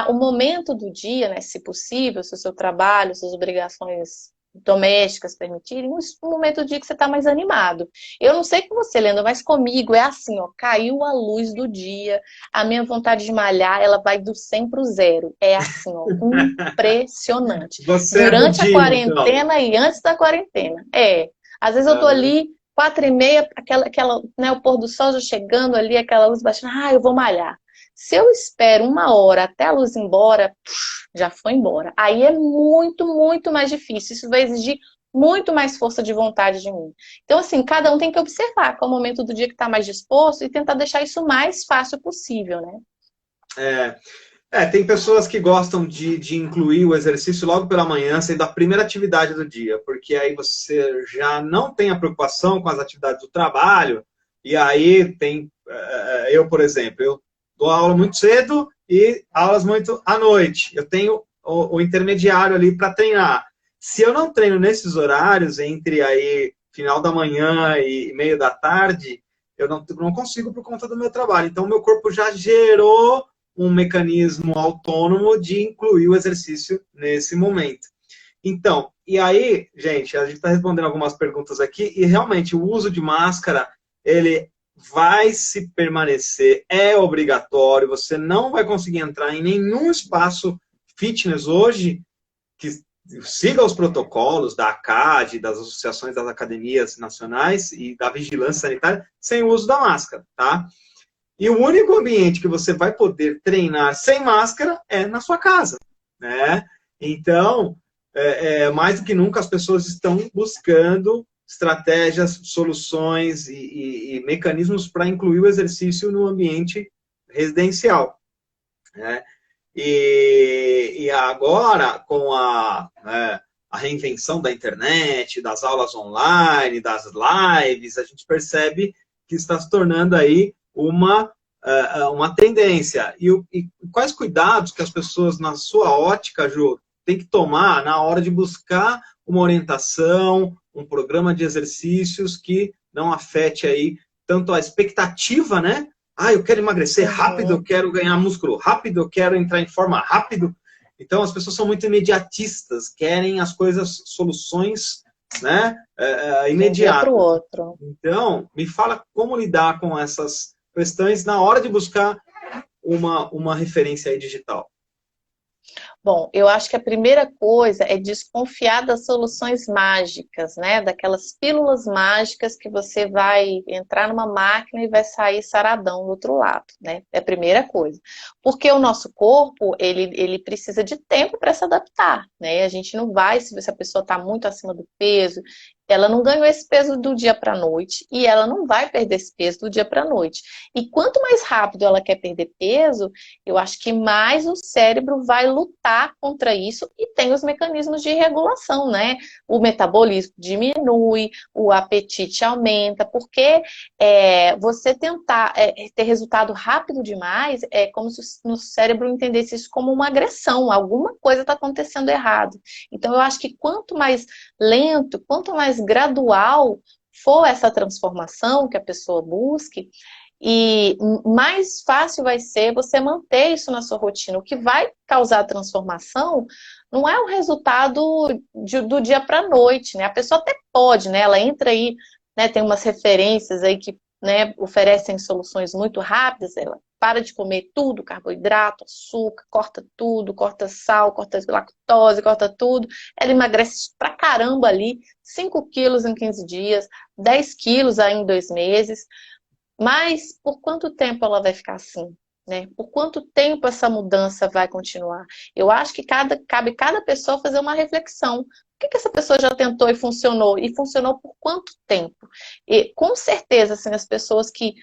o momento do dia, né, se possível, se o seu trabalho, suas obrigações domésticas permitirem, um momento do dia que você está mais animado. Eu não sei com você, Leandro, mas comigo é assim, ó, caiu a luz do dia, a minha vontade de malhar, ela vai do 100 para o 0. É assim, ó, impressionante. Durante a quarentena e antes da quarentena. Às vezes eu tô ali, 4h30, né, o pôr do sol já chegando ali, aquela luz baixando, eu vou malhar. Se eu espero 1 hora até a luz ir embora, já foi embora. Aí é muito, muito mais difícil. Isso vai exigir muito mais força de vontade de mim. Então, assim, cada um tem que observar qual é o momento do dia que está mais disposto e tentar deixar isso o mais fácil possível, né? Tem pessoas que gostam de incluir o exercício logo pela manhã, sendo a primeira atividade do dia, porque aí você já não tem a preocupação com as atividades do trabalho, e aí tem... Eu, por exemplo, eu dou aula muito cedo e aulas muito à noite. Eu tenho o intermediário ali para treinar. Se eu não treino nesses horários, entre aí final da manhã e meio da tarde, eu não consigo por conta do meu trabalho. Então, o meu corpo já gerou um mecanismo autônomo de incluir o exercício nesse momento. Então, e aí, gente, a gente está respondendo algumas perguntas aqui, e realmente o uso de máscara, ele vai se permanecer, é obrigatório, você não vai conseguir entrar em nenhum espaço fitness hoje que siga os protocolos da ACAD, das associações das academias nacionais e da vigilância sanitária, sem o uso da máscara, tá? E o único ambiente que você vai poder treinar sem máscara é na sua casa, né? Então, mais do que nunca, as pessoas estão buscando estratégias, soluções e mecanismos para incluir o exercício no ambiente residencial, né? E agora, com a reinvenção da internet, das aulas online, das lives, a gente percebe que está se tornando aí uma tendência. E quais cuidados que as pessoas, na sua ótica, Ju, têm que tomar na hora de buscar uma orientação, um programa de exercícios que não afete aí tanto a expectativa, né? Eu quero emagrecer rápido, eu quero ganhar músculo rápido, eu quero entrar em forma rápido. Então, as pessoas são muito imediatistas, querem as coisas, soluções, né, imediatas. Para o outro. Então, me fala como lidar com essas questões na hora de buscar uma referência aí digital. Bom, eu acho que a primeira coisa é desconfiar das soluções mágicas, né? Daquelas pílulas mágicas que você vai entrar numa máquina e vai sair saradão do outro lado, né? É a primeira coisa. Porque o nosso corpo, ele precisa de tempo para se adaptar, né? A gente não vai, se a pessoa está muito acima do peso, ela não ganhou esse peso do dia para a noite e ela não vai perder esse peso do dia para a noite. E quanto mais rápido ela quer perder peso, eu acho que mais o cérebro vai lutar contra isso e tem os mecanismos de regulação, né? O metabolismo diminui, o apetite aumenta, porque você tentar ter resultado rápido demais é como se o cérebro entendesse isso como uma agressão, alguma coisa está acontecendo errado. Então eu acho que quanto mais lento, quanto mais gradual for essa transformação que a pessoa busque, e mais fácil vai ser você manter isso na sua rotina. O que vai causar a transformação não é o resultado do dia para a noite, né? A pessoa até pode, né? Ela entra aí, né? Tem umas referências aí que, né, oferecem soluções muito rápidas. Ela para de comer tudo, carboidrato, açúcar, corta tudo, corta sal, corta lactose, corta tudo. Ela emagrece pra caramba ali, 5 quilos em 15 dias, 10 quilos aí em 2 meses. Mas por quanto tempo ela vai ficar assim? Né? Por quanto tempo essa mudança vai continuar? Eu acho que cabe cada pessoa fazer uma reflexão. O que essa pessoa já tentou e funcionou? E funcionou por quanto tempo? E com certeza, assim, as pessoas que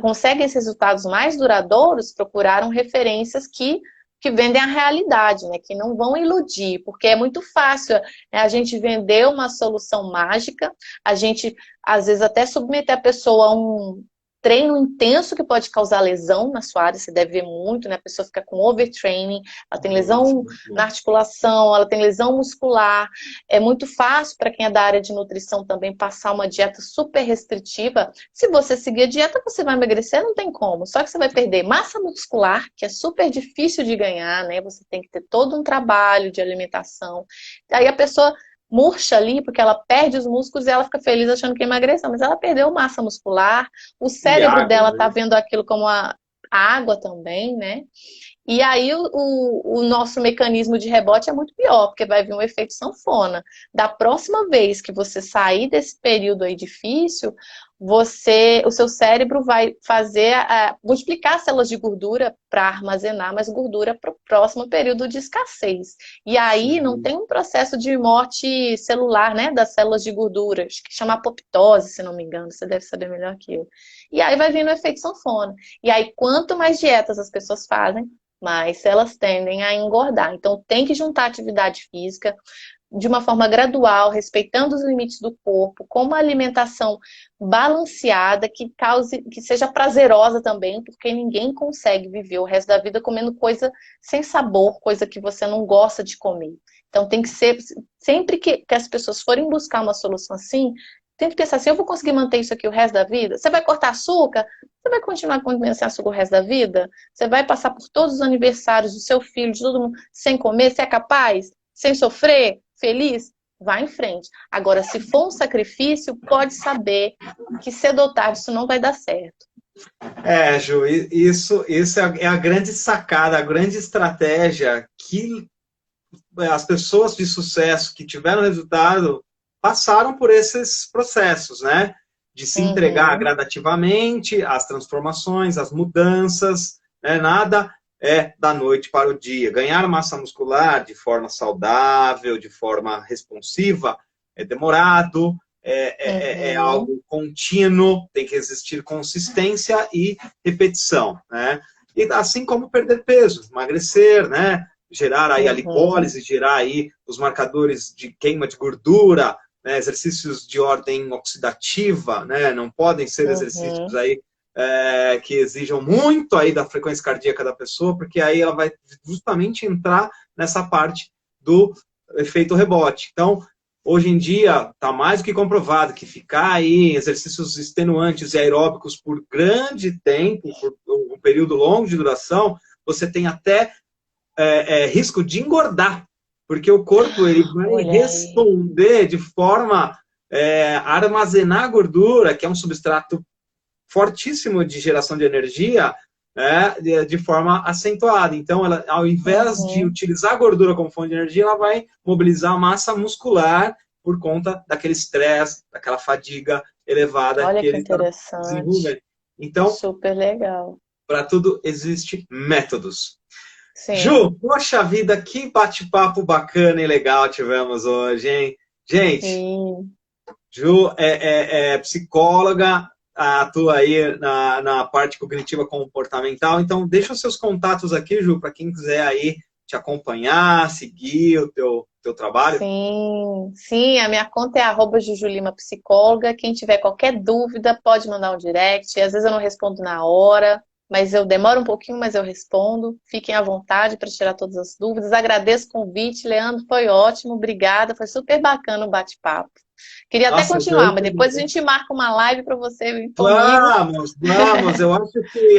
conseguem esses resultados mais duradouros procuraram referências que vendem a realidade, né? Que não vão iludir, porque é muito fácil, né, a gente vender uma solução mágica, a gente, às vezes, até submeter a pessoa a um treino intenso que pode causar lesão na sua área, você deve ver muito, né? A pessoa fica com overtraining, ela tem lesão na articulação, ela tem lesão muscular. É muito fácil para quem é da área de nutrição também passar uma dieta super restritiva. Se você seguir a dieta, você vai emagrecer, não tem como. Só que você vai perder massa muscular, que é super difícil de ganhar, né? Você tem que ter todo um trabalho de alimentação. Aí a pessoa murcha ali, porque ela perde os músculos e ela fica feliz achando que emagreceu, mas ela perdeu massa muscular, o cérebro dela tá vendo aquilo como a água também, né? E aí o nosso mecanismo de rebote é muito pior, porque vai vir um efeito sanfona. Da próxima vez que você sair desse período aí difícil, o seu cérebro vai multiplicar as células de gordura para armazenar mais gordura para o próximo período de escassez. E aí não tem um processo de morte celular, né, das células de gordura, que chama apoptose, se não me engano, você deve saber melhor que eu. E aí vai vindo o efeito sanfona. E aí quanto mais dietas as pessoas fazem, mais elas tendem a engordar. Então tem que juntar atividade física de uma forma gradual, respeitando os limites do corpo, com uma alimentação balanceada, que seja prazerosa também, porque ninguém consegue viver o resto da vida comendo coisa sem sabor, coisa que você não gosta de comer. Então tem que ser, sempre que as pessoas forem buscar uma solução assim, tem que pensar assim, eu vou conseguir manter isso aqui o resto da vida? Você vai cortar açúcar? você vai continuar comendo sem açúcar o resto da vida? Você vai passar por todos os aniversários do seu filho, de todo mundo, sem comer? Você é capaz? Sem sofrer? Feliz? Vá em frente. Agora, se for um sacrifício, pode saber que cedo ou tarde isso não vai dar certo. Ju, isso é a grande sacada, a grande estratégia que as pessoas de sucesso que tiveram resultado passaram por esses processos, né? De se entregar gradativamente às transformações, às mudanças, né? Nada é da noite para o dia. Ganhar massa muscular de forma saudável, de forma responsiva, é demorado, é algo contínuo, tem que existir consistência e repetição, né? E assim como perder peso, emagrecer, né? Gerar aí a lipólise, gerar aí os marcadores de queima de gordura, né? Exercícios de ordem oxidativa, né? Não podem ser exercícios aí que exijam muito aí da frequência cardíaca da pessoa, porque aí ela vai justamente entrar nessa parte do efeito rebote. Então, hoje em dia, está mais do que comprovado que ficar aí em exercícios extenuantes e aeróbicos por grande tempo, por um período longo de duração, você tem até risco de engordar, porque o corpo ele vai responder de forma a armazenar gordura, que é um substrato fortíssimo de geração de energia, de forma acentuada. Então, ela, ao invés de utilizar a gordura como fonte de energia, ela vai mobilizar a massa muscular por conta daquele estresse, daquela fadiga elevada. Olha que que ele está interessante. desenvolvendo. Então, super legal. Para tudo existe métodos. Sim. Ju, poxa vida, que bate-papo bacana e legal tivemos hoje, hein? Gente, Ju é psicóloga, atua aí na parte cognitiva comportamental, então deixa os seus contatos aqui, Ju, para quem quiser aí te acompanhar, seguir o teu trabalho. Sim, a minha conta é @JujuLimaPsicóloga. Quem tiver qualquer dúvida pode mandar um direct, às vezes eu não respondo na hora, mas eu demoro um pouquinho, mas eu respondo. Fiquem à vontade para tirar todas as dúvidas. Agradeço o convite, Leandro, foi ótimo, obrigada, foi super bacana o bate-papo. Queria até continuar, mas depois a gente marca uma live para você vir comigo. Vamos. Eu acho que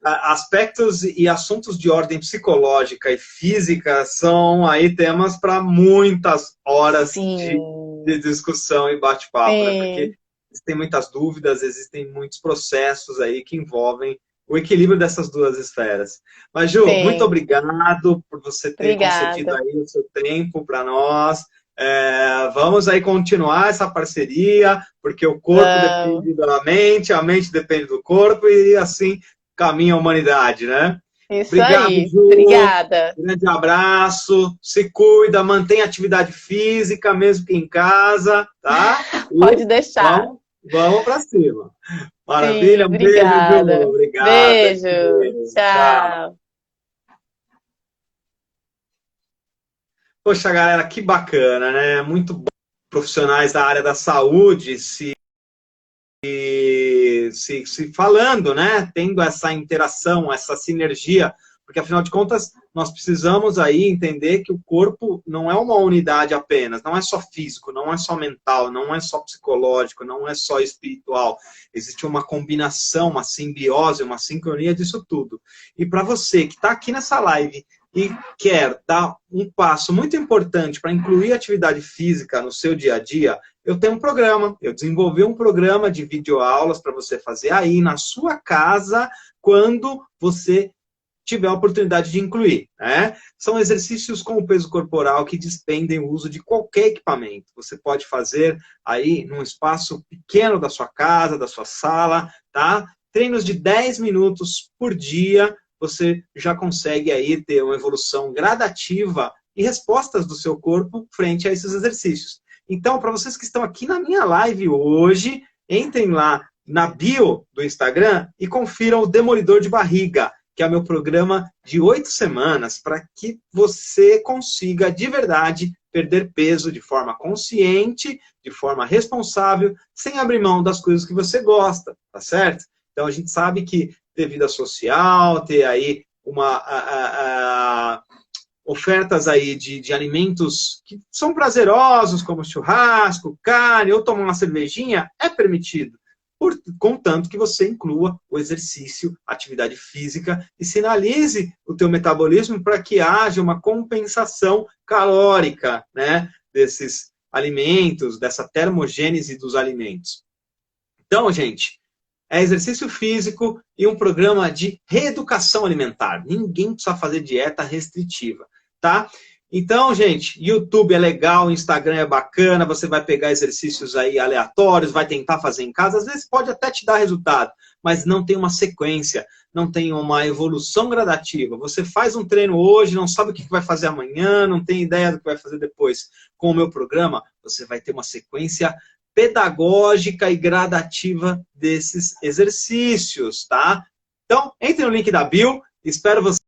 aspectos e assuntos de ordem psicológica e física são aí temas para muitas horas de discussão e bate-papo, né? Porque existem muitas dúvidas, existem muitos processos aí que envolvem o equilíbrio dessas duas esferas. Mas, Ju, muito obrigado por você ter concedido aí o seu tempo para nós. Vamos aí continuar essa parceria, porque o corpo depende da mente, a mente depende do corpo, e assim caminha a humanidade, né? Isso obrigado, aí, Ju. obrigada. Grande abraço, se cuida, mantenha atividade física, mesmo que em casa, tá? Pode deixar. Vamos para cima. Maravilha, um beijo, Ju. Obrigado. Beijo. Tchau. Poxa, galera, que bacana, né? Muito bom. Profissionais da área da saúde se falando, né? Tendo essa interação, essa sinergia, porque afinal de contas nós precisamos aí entender que o corpo não é uma unidade apenas, não é só físico, não é só mental, não é só psicológico, não é só espiritual. Existe uma combinação, uma simbiose, uma sincronia disso tudo. E para você que está aqui nessa live e quer dar um passo muito importante para incluir atividade física no seu dia a dia, eu tenho um programa, eu desenvolvi um programa de videoaulas para você fazer aí na sua casa, quando você tiver a oportunidade de incluir, né? São exercícios com o peso corporal que despendem o uso de qualquer equipamento. Você pode fazer aí num espaço pequeno da sua casa, da sua sala, tá? Treinos de 10 minutos por dia, você já consegue aí ter uma evolução gradativa e respostas do seu corpo frente a esses exercícios. Então, para vocês que estão aqui na minha live hoje, entrem lá na bio do Instagram e confiram o Demolidor de Barriga, que é o meu programa de 8 semanas, para que você consiga, de verdade, perder peso de forma consciente, de forma responsável, sem abrir mão das coisas que você gosta, tá certo? Então, a gente sabe que ter vida social, ter aí ofertas aí de alimentos que são prazerosos, como churrasco, carne, ou tomar uma cervejinha, é permitido. contanto que você inclua o exercício, atividade física e sinalize o teu metabolismo para que haja uma compensação calórica, né, desses alimentos, dessa termogênese dos alimentos. Então, gente, é exercício físico e um programa de reeducação alimentar. Ninguém precisa fazer dieta restritiva, tá? Então, gente, YouTube é legal, Instagram é bacana, você vai pegar exercícios aí aleatórios, vai tentar fazer em casa, às vezes pode até te dar resultado, mas não tem uma sequência, não tem uma evolução gradativa. Você faz um treino hoje, não sabe o que vai fazer amanhã, não tem ideia do que vai fazer depois. Com o meu programa, você vai ter uma sequência pedagógica e gradativa desses exercícios, tá? Então, entre no link da bio, espero você